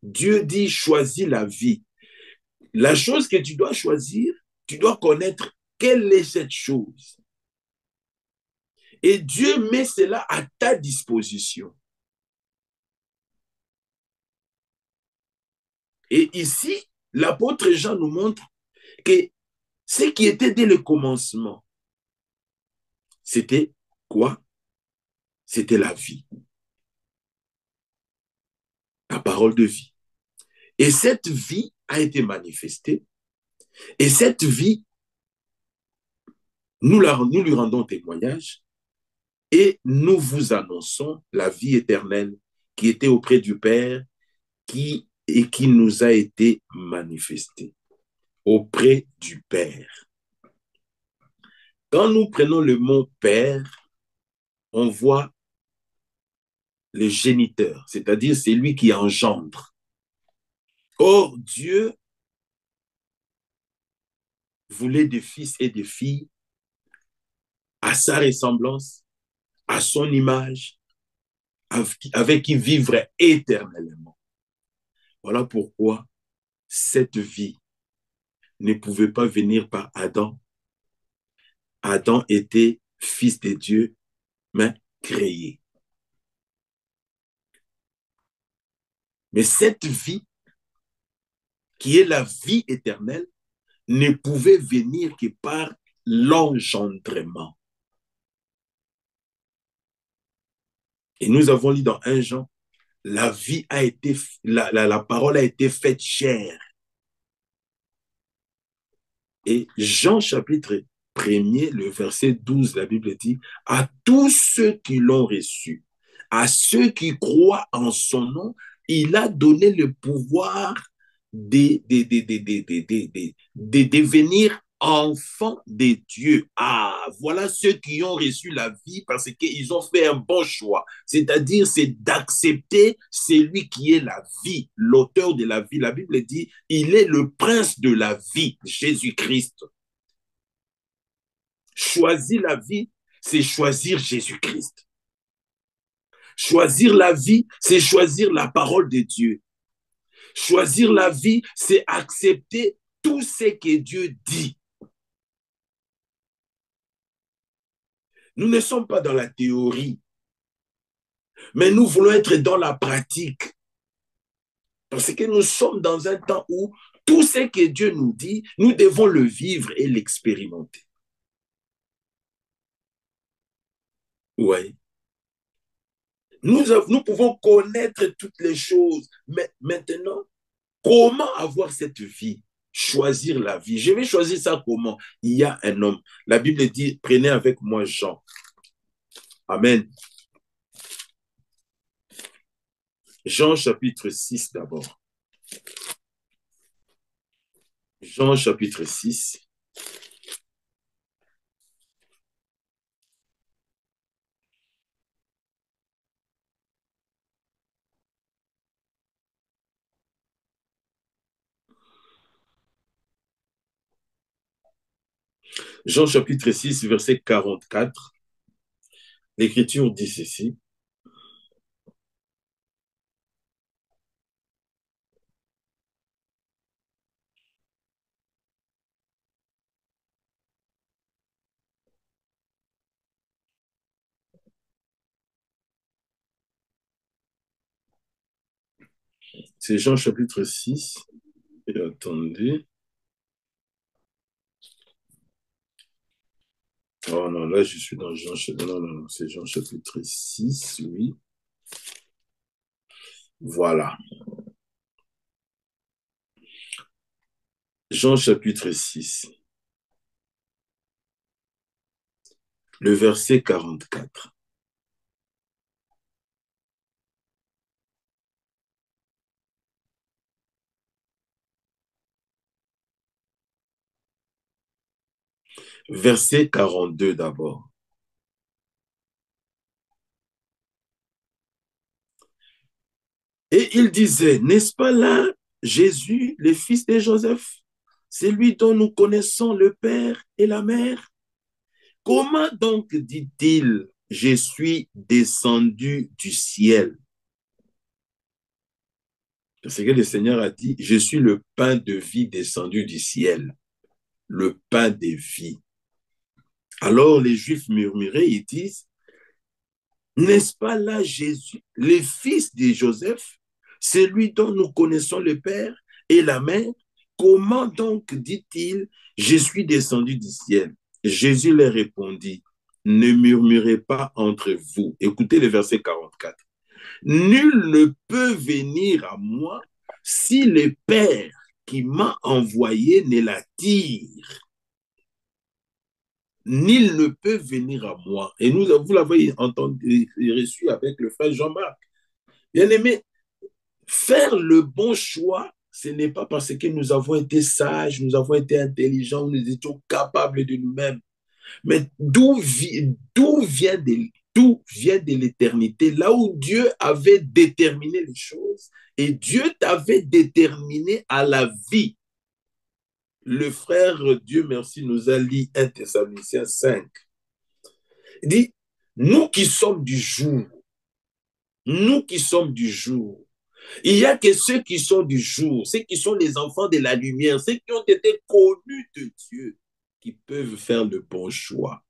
Dieu dit, choisis la vie. La chose que tu dois choisir, tu dois connaître quelle est cette chose. Et Dieu met cela à ta disposition. Et ici, l'apôtre Jean nous montre que ce qui était dès le commencement, c'était quoi? C'était la vie. la parole de vie. Et cette vie a été manifestée. Et cette vie, nous lui rendons témoignage et nous vous annonçons la vie éternelle qui était auprès du Père et qui nous a été manifestée auprès du Père. Quand nous prenons le mot Père, on voit le géniteur, c'est-à-dire c'est lui qui engendre. Or, Dieu voulait des fils et des filles à sa ressemblance, à son image, avec qui vivre éternellement. Voilà pourquoi cette vie ne pouvait pas venir par Adam. Adam était fils de Dieu, mais créé. Mais cette vie, qui est la vie éternelle, ne pouvait venir que par l'engendrement. Et nous avons lu dans 1 Jean, la parole a été faite chair. Et Jean chapitre 1er, le verset 12, la Bible dit, à tous ceux qui l'ont reçu, à ceux qui croient en son nom, il a donné le pouvoir de devenir enfants de Dieu. Ah, voilà ceux qui ont reçu la vie parce qu'ils ont fait un bon choix. C'est-à-dire, c'est d'accepter celui qui est la vie, l'auteur de la vie. La Bible dit, il est le prince de la vie, Jésus-Christ. Choisir la vie, c'est choisir Jésus-Christ. Choisir la vie, c'est choisir la parole de Dieu. Choisir la vie, c'est accepter tout ce que Dieu dit. Nous ne sommes pas dans la théorie, mais nous voulons être dans la pratique. Parce que nous sommes dans un temps où tout ce que Dieu nous dit, nous devons le vivre et l'expérimenter. Oui. Nous pouvons connaître toutes les choses, mais maintenant, comment avoir cette vie? Choisir la vie. Je vais choisir ça comment? Il y a un homme. La Bible dit, prenez avec moi Jean. Amen. Jean chapitre 6 d'abord. Jean chapitre 6. Jean chapitre 6, verset 44. L'Écriture dit ceci. C'est Jean chapitre 6. Et attendez. Oh non, là je suis dans Jean chapitre... Non, c'est Jean chapitre 6, oui. Voilà. Jean chapitre 6. Le verset 44. Verset 42 d'abord. Et il disait, n'est-ce pas là Jésus, le fils de Joseph, celui dont nous connaissons le Père et la Mère? Comment donc dit-il, je suis descendu du ciel? Parce que le Seigneur a dit, je suis le pain de vie descendu du ciel, le pain de vie. Alors les Juifs murmuraient, ils disent, n'est-ce pas là Jésus, le fils de Joseph, celui dont nous connaissons le Père et la Mère? Comment donc dit-il, je suis descendu du ciel? Jésus leur répondit, ne murmurez pas entre vous. Écoutez le verset 44. Nul ne peut venir à moi si le Père qui m'a envoyé ne l'attire. Nul ne peut venir à moi. Et nous, vous l'avez entendu et reçu avec le frère Jean-Marc. Bien aimé, faire le bon choix, ce n'est pas parce que nous avons été sages, nous avons été intelligents, nous étions capables de nous-mêmes. Mais d'où vient de l'éternité, là où Dieu avait déterminé les choses, et Dieu t'avait déterminé à la vie. Le frère, Dieu merci, nous a lu 1 Thessaloniciens 5. Il dit, nous qui sommes du jour, il n'y a que ceux qui sont du jour, ceux qui sont les enfants de la lumière, ceux qui ont été connus de Dieu, qui peuvent faire le bon choix.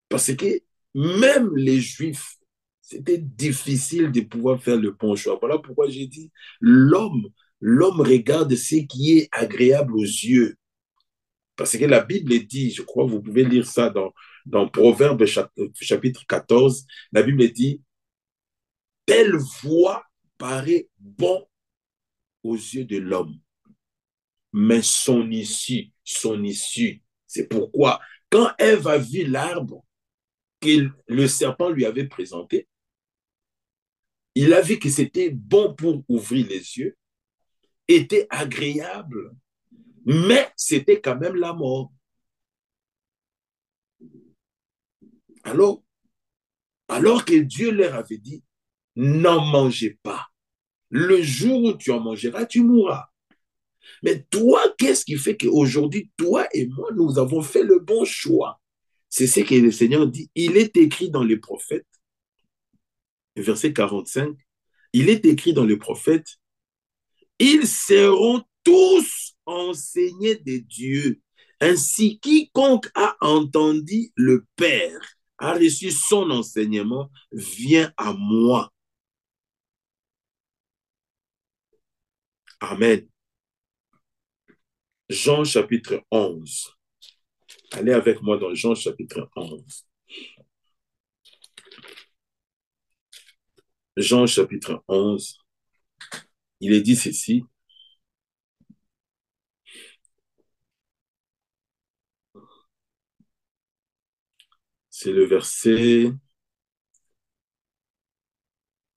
Parce que même les Juifs, c'était difficile de pouvoir faire le bon choix. Voilà pourquoi j'ai dit, l'homme regarde ce qui est agréable aux yeux. Parce que la Bible dit, je crois, vous pouvez lire ça dans Proverbes chapitre 14, la Bible dit, telle voie paraît bon aux yeux de l'homme, mais son issue, c'est pourquoi quand Ève a vu l'arbre que le serpent lui avait présenté, il a vu que c'était bon pour ouvrir les yeux, était agréable, mais c'était quand même la mort. Alors que Dieu leur avait dit, n'en mangez pas. Le jour où tu en mangeras, tu mourras. Mais toi, qu'est-ce qui fait qu'aujourd'hui, toi et moi, nous avons fait le bon choix? C'est ce que le Seigneur dit. Il est écrit dans les prophètes, verset 45, il est écrit dans les prophètes, ils seront tous enseignés de Dieu. Ainsi, quiconque a entendu le Père, a reçu son enseignement, vient à moi. Amen. Jean chapitre 11. Allez avec moi dans Jean chapitre 11. Jean chapitre 11. Il est dit ceci. C'est le verset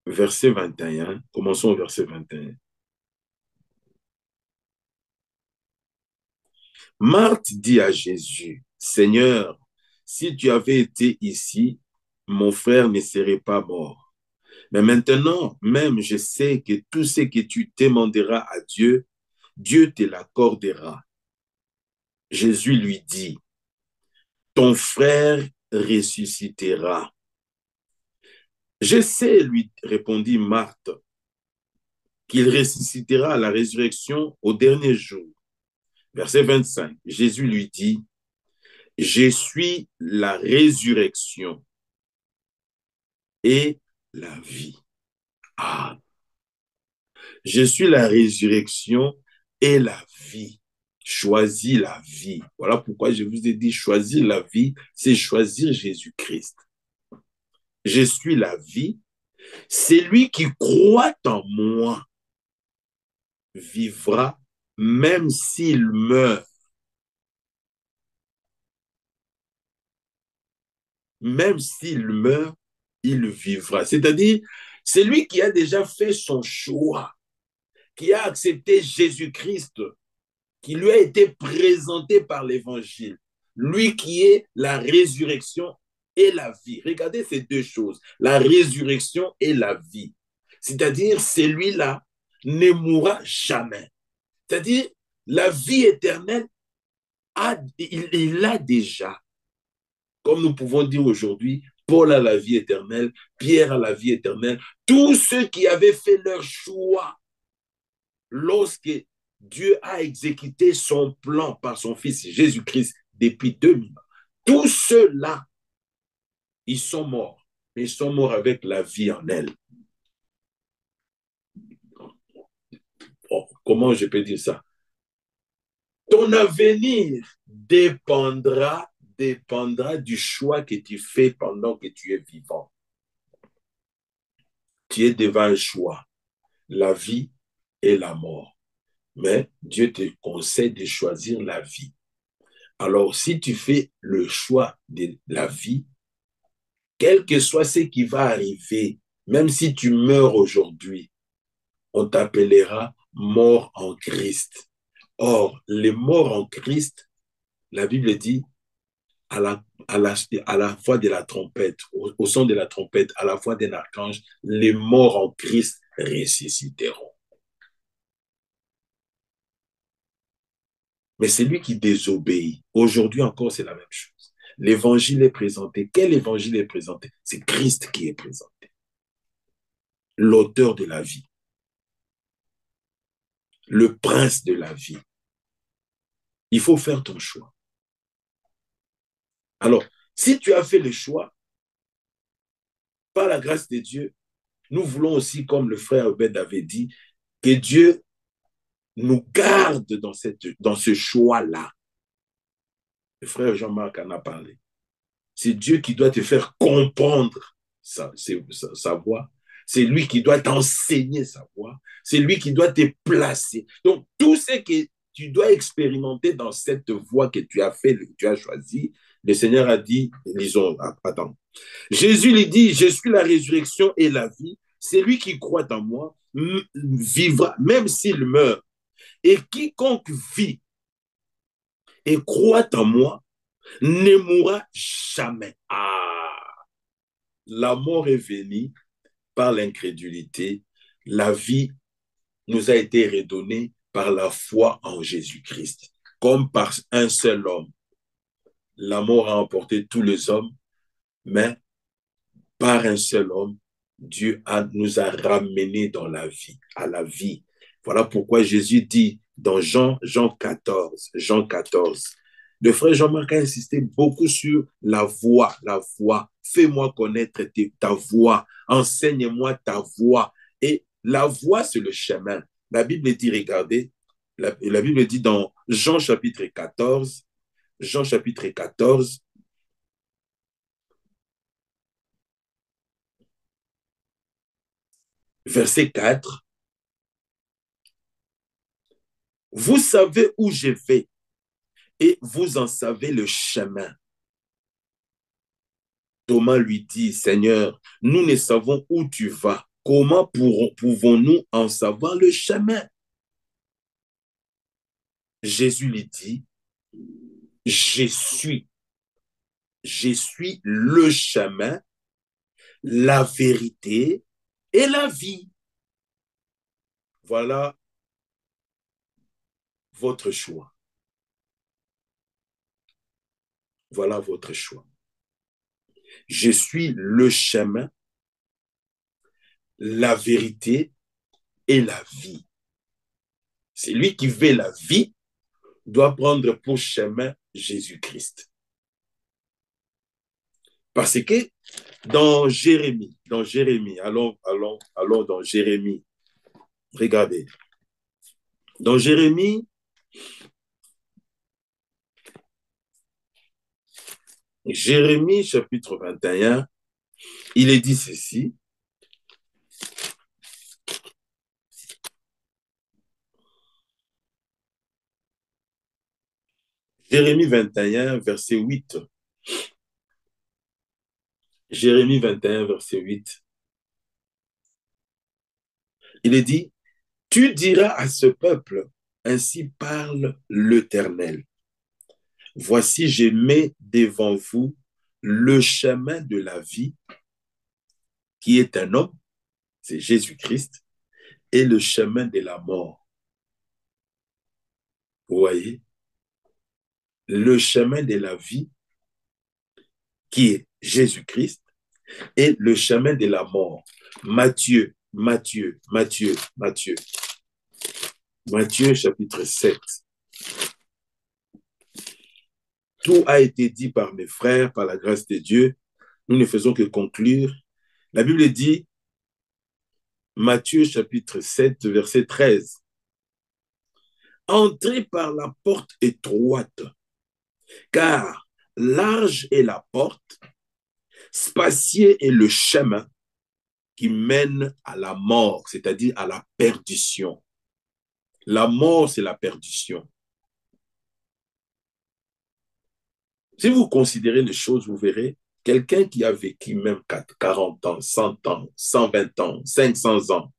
21. Commençons au verset 21. Marthe dit à Jésus, Seigneur, si tu avais été ici, mon frère ne serait pas mort. Mais maintenant, même je sais que tout ce que tu demanderas à Dieu, Dieu te l'accordera. Jésus lui dit, ton frère ressuscitera. Je sais, lui répondit Marthe, qu'il ressuscitera à la résurrection au dernier jour. Verset 25, Jésus lui dit, je suis la résurrection et la vie. Ah, je suis la résurrection et la vie. Choisis la vie. Voilà pourquoi je vous ai dit choisir la vie, c'est choisir Jésus-Christ. Je suis la vie. Celui qui croit en moi vivra même s'il meurt. Même s'il meurt, il vivra. C'est-à-dire, c'est lui qui a déjà fait son choix, qui a accepté Jésus-Christ, qui lui a été présenté par l'Évangile. Lui qui est la résurrection et la vie. Regardez ces deux choses, la résurrection et la vie. C'est-à-dire, celui-là ne mourra jamais. C'est-à-dire, la vie éternelle, il l'a déjà. Comme nous pouvons dire aujourd'hui, Paul a la vie éternelle, Pierre a la vie éternelle. Tous ceux qui avaient fait leur choix lorsque Dieu a exécuté son plan par son Fils Jésus-Christ depuis 2000 ans, tous ceux-là, ils sont morts. Mais ils sont morts avec la vie en elle. Oh, comment je peux dire ça? Ton avenir dépendra du choix que tu fais pendant que tu es vivant. tu es devant un choix, la vie et la mort. Mais Dieu te conseille de choisir la vie. Alors, si tu fais le choix de la vie, quel que soit ce qui va arriver, même si tu meurs aujourd'hui, on t'appellera mort en Christ. Or, les morts en Christ, la Bible dit, à la voix de la trompette, au son de la trompette, à la voix d'un archange, les morts en Christ ressusciteront. Mais c'est lui qui désobéit. Aujourd'hui encore, c'est la même chose. L'évangile est présenté. Quel évangile est présenté? C'est Christ qui est présenté. L'auteur de la vie. Le prince de la vie. Il faut faire ton choix. Alors, si tu as fait le choix, par la grâce de Dieu, nous voulons aussi, comme le frère Obed avait dit, que Dieu nous garde dans ce choix-là. Le frère Jean-Marc en a parlé. C'est Dieu qui doit te faire comprendre sa voix. C'est lui qui doit t'enseigner sa voix. C'est lui qui doit te placer. Donc, tout ce que tu dois expérimenter dans cette voie que tu as fait, que tu as choisi, le Seigneur a dit, lisons, attends. Jésus lui dit, je suis la résurrection et la vie. C'est lui qui croit en moi, vivra, même s'il meurt. Et quiconque vit et croit en moi ne mourra jamais. Ah! La mort est venue par l'incrédulité. La vie nous a été redonnée par la foi en Jésus-Christ. Comme par un seul homme. La mort a emporté tous les hommes, mais par un seul homme, Dieu nous a ramenés dans la vie, à la vie. Voilà pourquoi Jésus dit dans Jean 14, le frère Jean-Marc a insisté beaucoup sur la voix. Fais-moi connaître ta voix, enseigne-moi ta voix. Et la voix, c'est le chemin. La Bible dit, regardez, la Bible dit dans Jean chapitre 14, verset 4, vous savez où je vais et vous en savez le chemin. Thomas lui dit, Seigneur, nous ne savons où tu vas. Comment pouvons-nous en savoir le chemin? Jésus lui dit, je suis le chemin, la vérité et la vie. Voilà votre choix. Voilà votre choix. Je suis le chemin, la vérité et la vie. Celui qui veut la vie doit prendre pour chemin Jésus-Christ. Parce que dans Jérémie, allons dans Jérémie, regardez. Dans Jérémie chapitre 21, il est dit ceci. Jérémie 21, verset 8. Jérémie 21, verset 8. Il est dit, tu diras à ce peuple, ainsi parle l'Éternel. Voici, je mets devant vous le chemin de la vie, qui est un homme, c'est Jésus-Christ, et le chemin de la mort. Vous voyez? Le chemin de la vie, qui est Jésus-Christ, et le chemin de la mort. Matthieu, chapitre 7. Tout a été dit par mes frères, par la grâce de Dieu. Nous ne faisons que conclure. La Bible dit, Matthieu chapitre 7, verset 13. Entrez par la porte étroite, car large est la porte, spacieux est le chemin qui mène à la mort, c'est-à-dire à la perdition. La mort, c'est la perdition. Si vous considérez les choses, vous verrez, quelqu'un qui a vécu même 40 ans, 100 ans, 120 ans, 500 ans,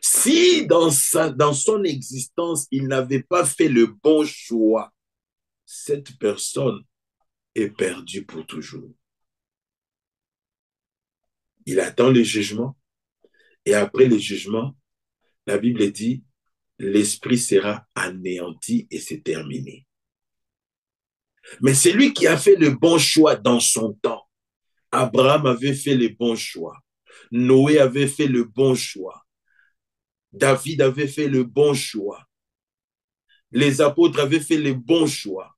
si dans son existence, il n'avait pas fait le bon choix, cette personne est perdue pour toujours. Il attend le jugement et après le jugement, la Bible dit, l'esprit sera anéanti et c'est terminé. Mais c'est lui qui a fait le bon choix dans son temps. Abraham avait fait le bon choix. Noé avait fait le bon choix. David avait fait le bon choix. Les apôtres avaient fait le bon choix.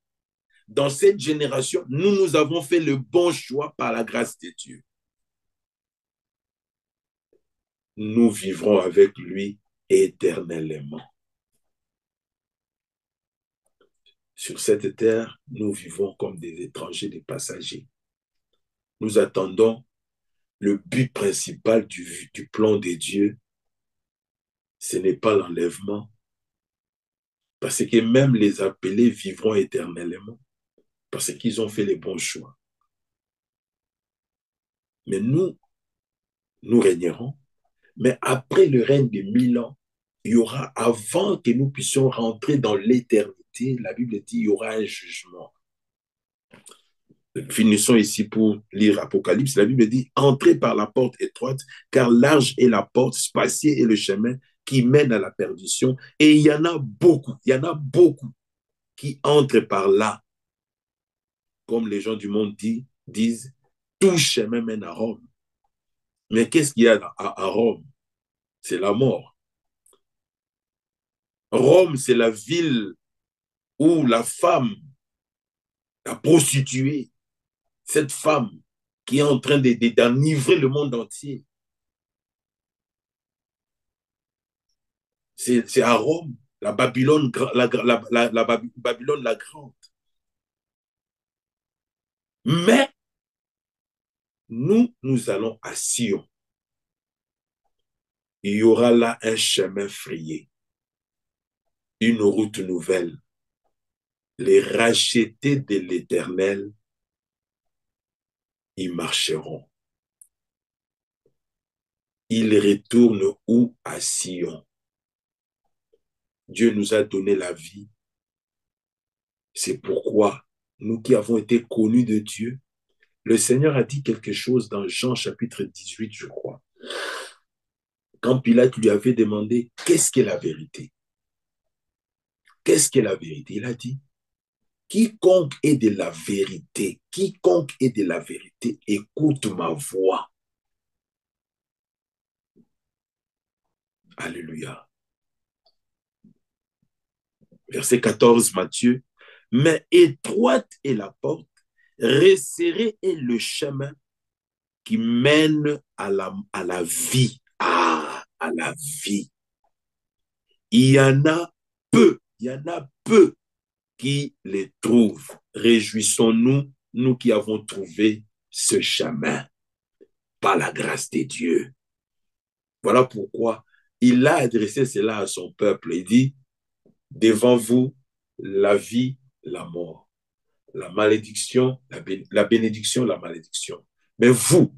Dans cette génération, nous avons fait le bon choix par la grâce de Dieu. Nous vivrons avec lui éternellement. Sur cette terre, nous vivons comme des étrangers, des passagers. Nous attendons le but principal du plan de Dieu. Ce n'est pas l'enlèvement, parce que même les appelés vivront éternellement, parce qu'ils ont fait les bons choix. Mais nous régnerons. Mais après le règne de 1000 ans, il y aura, avant que nous puissions rentrer dans l'éternité, la Bible dit, il y aura un jugement. Finissons ici pour lire Apocalypse. La Bible dit, entrez par la porte étroite, car large est la porte, spacieux est le chemin qui mène à la perdition. Et il y en a beaucoup qui entrent par là. Comme les gens du monde disent, tout chemin mène à Rome. Mais qu'est-ce qu'il y a à Rome? C'est la mort. Rome, c'est la ville où la femme, la prostituée, cette femme qui est en train d'enivrer le monde entier, c'est à Rome, la Babylone Babylone la grande. Mais nous allons à Sion. Il y aura là un chemin frayé, une route nouvelle. Les rachetés de l'Éternel y marcheront. Ils retournent où? À Sion. Dieu nous a donné la vie. C'est pourquoi nous qui avons été connus de Dieu, le Seigneur a dit quelque chose dans Jean chapitre 18, je crois. Quand Pilate lui avait demandé, qu'est-ce qu'est la vérité? Qu'est-ce qu'est la vérité? Il a dit, quiconque est de la vérité, écoute ma voix. Alléluia. Verset 14, Matthieu. Mais étroite est la porte, resserré est le chemin qui mène à la vie. Ah, à la vie. Il y en a peu qui les trouvent. Réjouissons-nous, nous qui avons trouvé ce chemin par la grâce de Dieu. Voilà pourquoi il a adressé cela à son peuple. Il dit, devant vous, la vie, la mort, la malédiction, la bénédiction, la malédiction. Mais vous,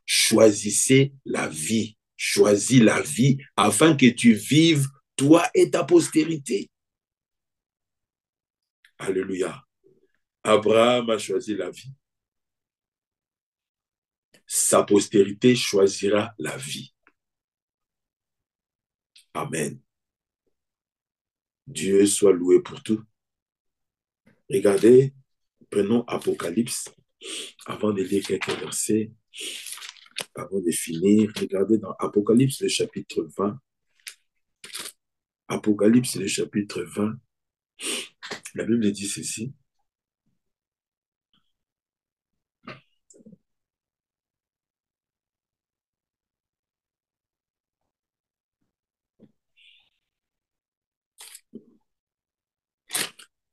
choisissez la vie. Choisis la vie afin que tu vives, toi et ta postérité. Alléluia. Abraham a choisi la vie. Sa postérité choisira la vie. Amen. Dieu soit loué pour tout. Regardez, prenons Apocalypse avant de lire quelques versets, avant de finir. Regardez dans Apocalypse, le chapitre 20. Apocalypse, le chapitre 20. La Bible dit ceci.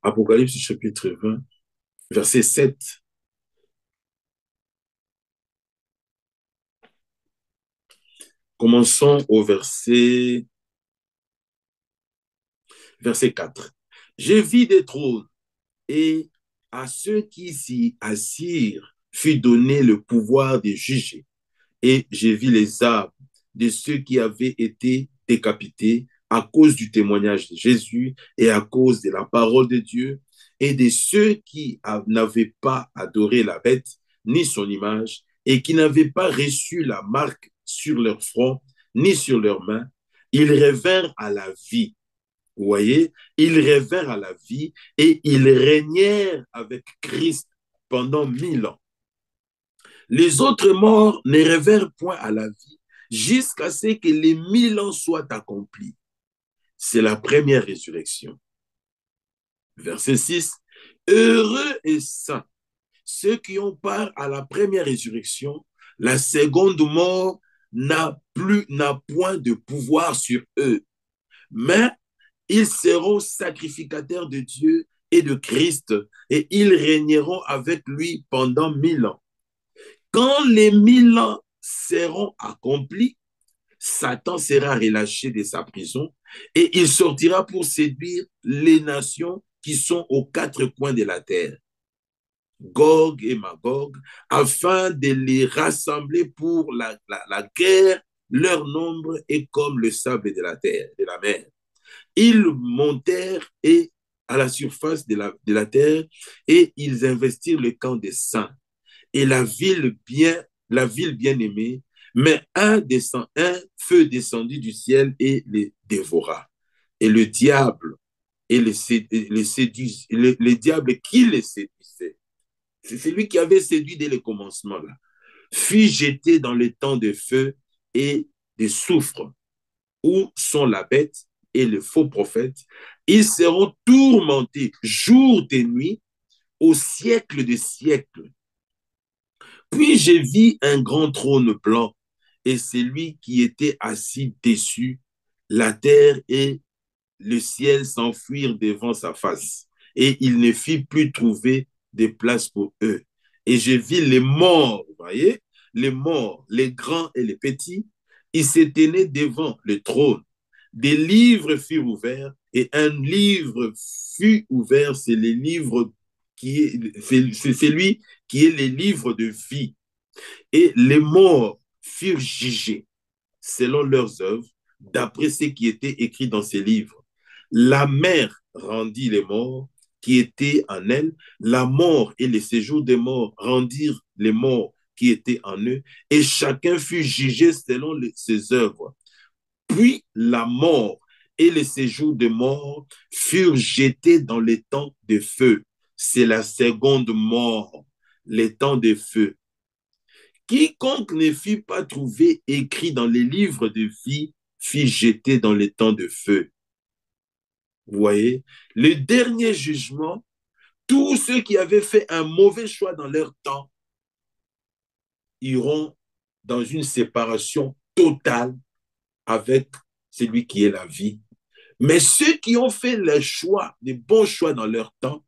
Apocalypse, chapitre 20, verset 7. Commençons au verset 4. Je vis des trônes et à ceux qui s'y assirent fut donné le pouvoir de juger. Et j'ai vu les âmes de ceux qui avaient été décapités à cause du témoignage de Jésus et à cause de la parole de Dieu, et de ceux qui n'avaient pas adoré la bête ni son image, et qui n'avaient pas reçu la marque sur leur front ni sur leurs mains. Ils revinrent à la vie. Vous voyez, ils revinrent à la vie et ils régnèrent avec Christ pendant 1000 ans. Les autres morts ne revinrent point à la vie jusqu'à ce que les 1000 ans soient accomplis. C'est la première résurrection. Verset 6. Heureux et saints ceux qui ont part à la première résurrection. La seconde mort n'a point de pouvoir sur eux, mais ils seront sacrificateurs de Dieu et de Christ, et ils régneront avec lui pendant 1000 ans. Quand les 1000 ans seront accomplis, Satan sera relâché de sa prison et il sortira pour séduire les nations qui sont aux quatre coins de la terre, Gog et Magog, afin de les rassembler pour la guerre. Leur nombre est comme le sable de la terre, de la mer. Ils montèrent à la surface de la terre et ils investirent le camp des saints et la ville bien-aimée, mais un feu descendu du ciel et les dévora. Et le diable les diables qui les séduisaient, c'est celui qui avait séduit dès le commencement là, fut jeté dans le temps de feu et de soufre, où sont la bête et le faux prophète. Ils seront tourmentés jour et nuit au siècle des siècles. Puis j'ai vu un grand trône blanc et celui qui était assis dessus. La terre et le ciel s'enfuirent devant sa face et il ne fit plus trouver de place pour eux. Et j'ai vu les morts, vous voyez, les morts, les grands et les petits, ils se tenaient devant le trône. Des livres furent ouverts et un livre fut ouvert, c'est le livre c'est celui qui est le livre de vie. Et les morts furent jugés selon leurs œuvres, d'après ce qui était écrit dans ces livres. La mer rendit les morts qui étaient en elle, la mort et les séjours des morts rendirent les morts qui étaient en eux, et chacun fut jugé selon ses œuvres. Puis la mort et les séjours des morts furent jetés dans les temps de feu. C'est la seconde mort, les temps de feu. Quiconque ne fut pas trouvé écrit dans les livres de vie fut jeté dans les temps de feu. Vous voyez, le dernier jugement, tous ceux qui avaient fait un mauvais choix dans leur temps iront dans une séparation totale avec celui qui est la vie. Mais ceux qui ont fait les choix, les bons choix dans leur temps,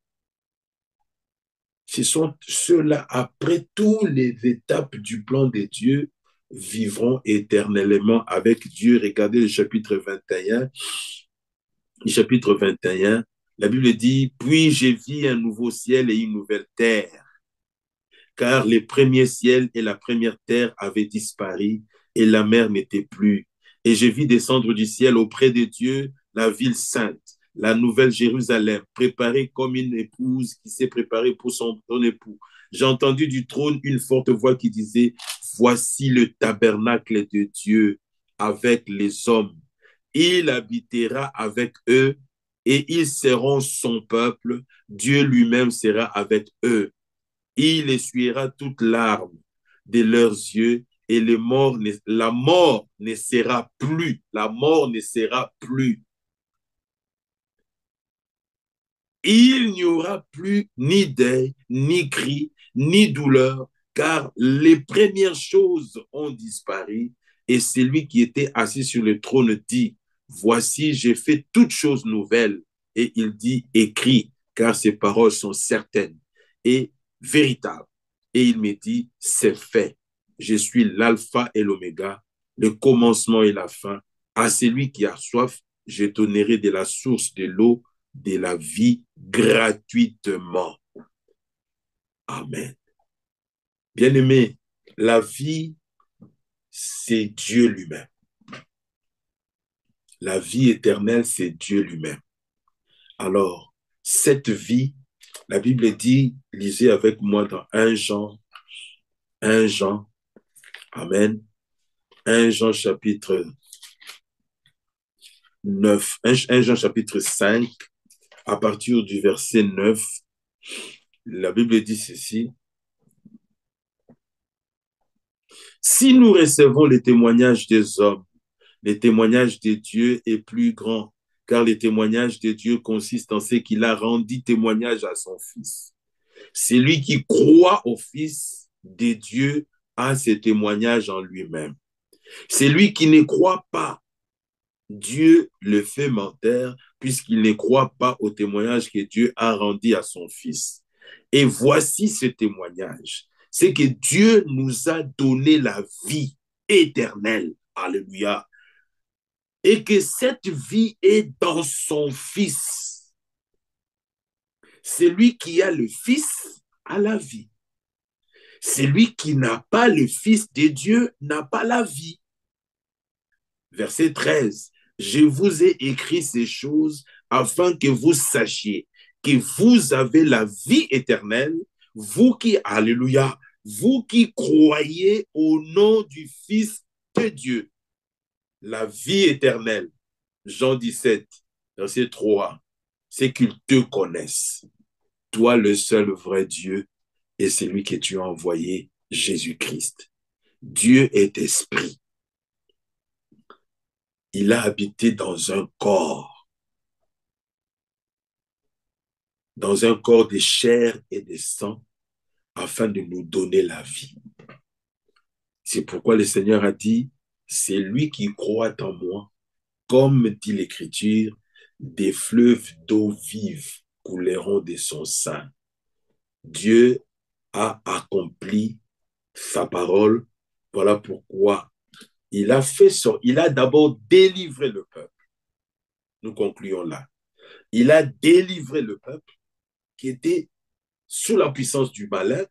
ce sont ceux-là, après toutes les étapes du plan de Dieu, vivront éternellement avec Dieu. Regardez le chapitre 21. Le chapitre 21, la Bible dit, « Puis j'ai vu un nouveau ciel et une nouvelle terre, car les premiers ciels et la première terre avaient disparu et la mer n'était plus. Et j'ai vu descendre du ciel auprès de Dieu la ville sainte, la nouvelle Jérusalem, préparée comme une épouse qui s'est préparée pour son époux. J'ai entendu du trône une forte voix qui disait, « Voici le tabernacle de Dieu avec les hommes. Il habitera avec eux et ils seront son peuple. Dieu lui-même sera avec eux. Il essuiera toute larme de leurs yeux et la mort ne sera plus. La mort ne sera plus. Il n'y aura plus ni deuil, ni cri, ni douleur, car les premières choses ont disparu. Et celui qui était assis sur le trône dit, voici, j'ai fait toutes choses nouvelles. Et il dit, écris, car ces paroles sont certaines et véritables. Et il me dit, c'est fait. Je suis l'alpha et l'oméga, le commencement et la fin. À celui qui a soif, je donnerai de la source de l'eau de la vie gratuitement. Amen. Bien-aimé, la vie, c'est Dieu lui-même. La vie éternelle, c'est Dieu lui-même. Alors, cette vie, la Bible dit, lisez avec moi dans 1 Jean, Amen, 1 Jean chapitre 9, 1 Jean chapitre 5, à partir du verset 9, la Bible dit ceci. Si nous recevons les témoignages des hommes, le témoignage de Dieu est plus grand, car le témoignage de Dieu consiste en ce qu'il a rendu témoignage à son Fils. Celui qui croit au Fils de Dieu a ce témoignage en lui-même. Celui qui ne croit pas, Dieu le fait menteur, puisqu'il ne croit pas au témoignage que Dieu a rendu à son Fils. Et voici ce témoignage, c'est que Dieu nous a donné la vie éternelle. Alléluia. Et que cette vie est dans son Fils. Celui qui a le Fils a la vie. Celui qui n'a pas le Fils de Dieu n'a pas la vie. Verset 13. Je vous ai écrit ces choses afin que vous sachiez que vous avez la vie éternelle, vous qui, alléluia, vous qui croyez au nom du Fils de Dieu. La vie éternelle, Jean 17, verset 3, c'est qu'ils te connaissent, toi le seul vrai Dieu et celui que tu as envoyé, Jésus-Christ. Dieu est esprit. Il a habité dans un corps de chair et de sang, afin de nous donner la vie. C'est pourquoi le Seigneur a dit, c'est lui qui croit en moi, comme dit l'Écriture, des fleuves d'eau vive couleront de son sein. Dieu a accompli sa parole. Voilà pourquoi il a d'abord délivré le peuple. Nous concluons là. Il a délivré le peuple qui était sous la puissance du malin,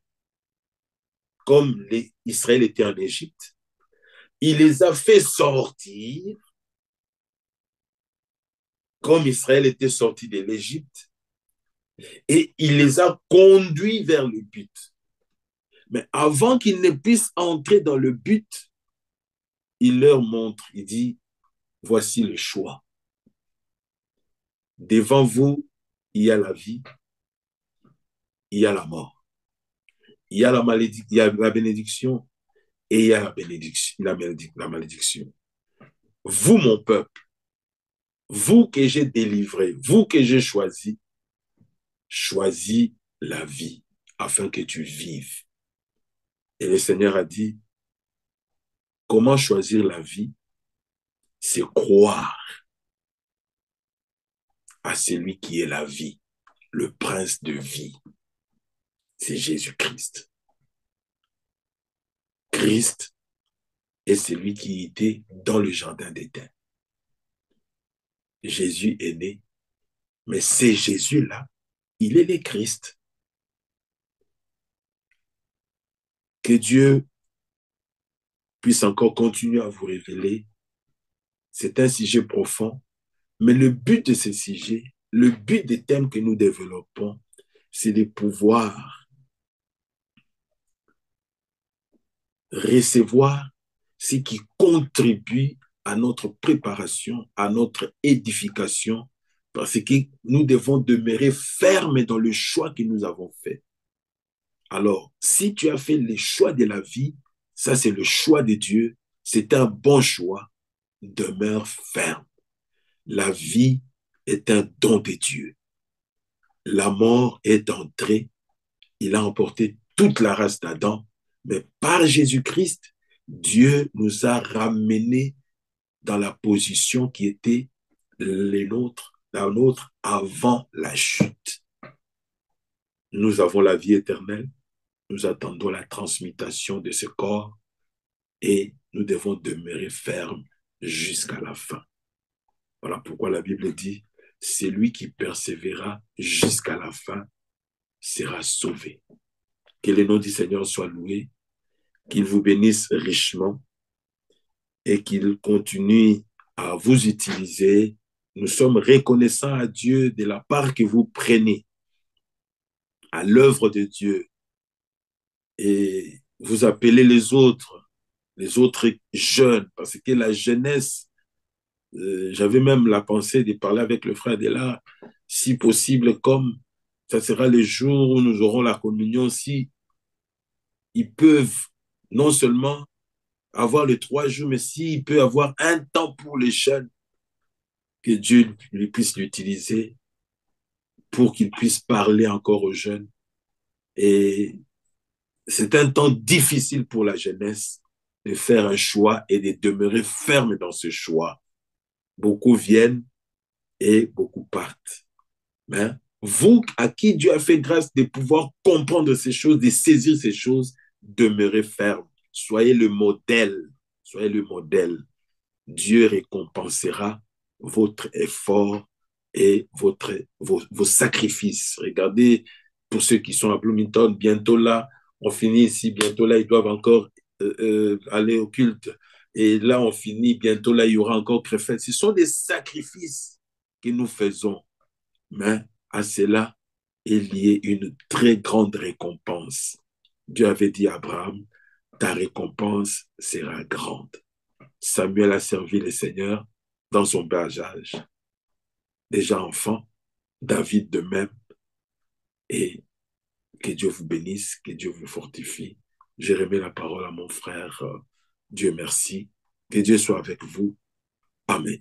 comme Israël était en Égypte. Il les a fait sortir, comme Israël était sorti de l'Égypte, et il les a conduits vers le but. Mais avant qu'ils ne puissent entrer dans le but, il leur montre, il dit, voici le choix. Devant vous, il y a la vie, il y a la mort. Il y a la bénédiction et il y a la malédiction. Vous, mon peuple, vous que j'ai délivré, vous que j'ai choisi, choisis la vie afin que tu vives. Et le Seigneur a dit, comment choisir la vie? C'est croire à celui qui est la vie, le prince de vie. C'est Jésus-Christ. Christ est celui qui était dans le jardin d'Éden. Jésus est né, mais c'est Jésus-là, il est le Christ. Que Dieu puisse encore continuer à vous révéler. C'est un sujet profond, mais le but de ce sujet, le but des thèmes que nous développons, c'est de pouvoir recevoir ce qui contribue à notre préparation, à notre édification, parce que nous devons demeurer fermes dans le choix que nous avons fait. Alors, si tu as fait le choix de la vie, ça c'est le choix de Dieu, c'est un bon choix, demeure ferme. La vie est un don de Dieu. La mort est entrée, il a emporté toute la race d'Adam, mais par Jésus-Christ, Dieu nous a ramenés dans la position qui était la nôtre avant la chute. Nous avons la vie éternelle, nous attendons la transmutation de ce corps et nous devons demeurer fermes jusqu'à la fin. Voilà pourquoi la Bible dit, celui qui persévérera jusqu'à la fin sera sauvé. Que le nom du Seigneur soit loué, qu'il vous bénisse richement et qu'il continue à vous utiliser. Nous sommes reconnaissants à Dieu de la part que vous prenez à l'œuvre de Dieu et vous appelez les autres jeunes, parce que la jeunesse, j'avais même la pensée de parler avec le frère Della, si possible, comme ça sera le jour où nous aurons la communion, si ils peuvent non seulement avoir les 3 jours, mais s'il peut avoir un temps pour les jeunes, que Dieu lui puisse l'utiliser pour qu'il puisse parler encore aux jeunes. Et c'est un temps difficile pour la jeunesse de faire un choix et de demeurer ferme dans ce choix. Beaucoup viennent et beaucoup partent. Mais vous, à qui Dieu a fait grâce de pouvoir comprendre ces choses, de saisir ces choses, demeurez ferme. Soyez le modèle. Soyez le modèle. Dieu récompensera votre effort et vos sacrifices. Regardez, pour ceux qui sont à Bloomington, bientôt là, on finit ici, bientôt là, ils doivent encore aller au culte. Et là, on finit, bientôt là, il y aura encore crefette. Ce sont des sacrifices que nous faisons. Mais à cela est liée une très grande récompense. Dieu avait dit à Abraham, ta récompense sera grande. Samuel a servi le Seigneur dans son bas âge. Déjà enfant, David de même. Et que Dieu vous bénisse, que Dieu vous fortifie. Je remets la parole à mon frère. Dieu merci. Que Dieu soit avec vous. Amen.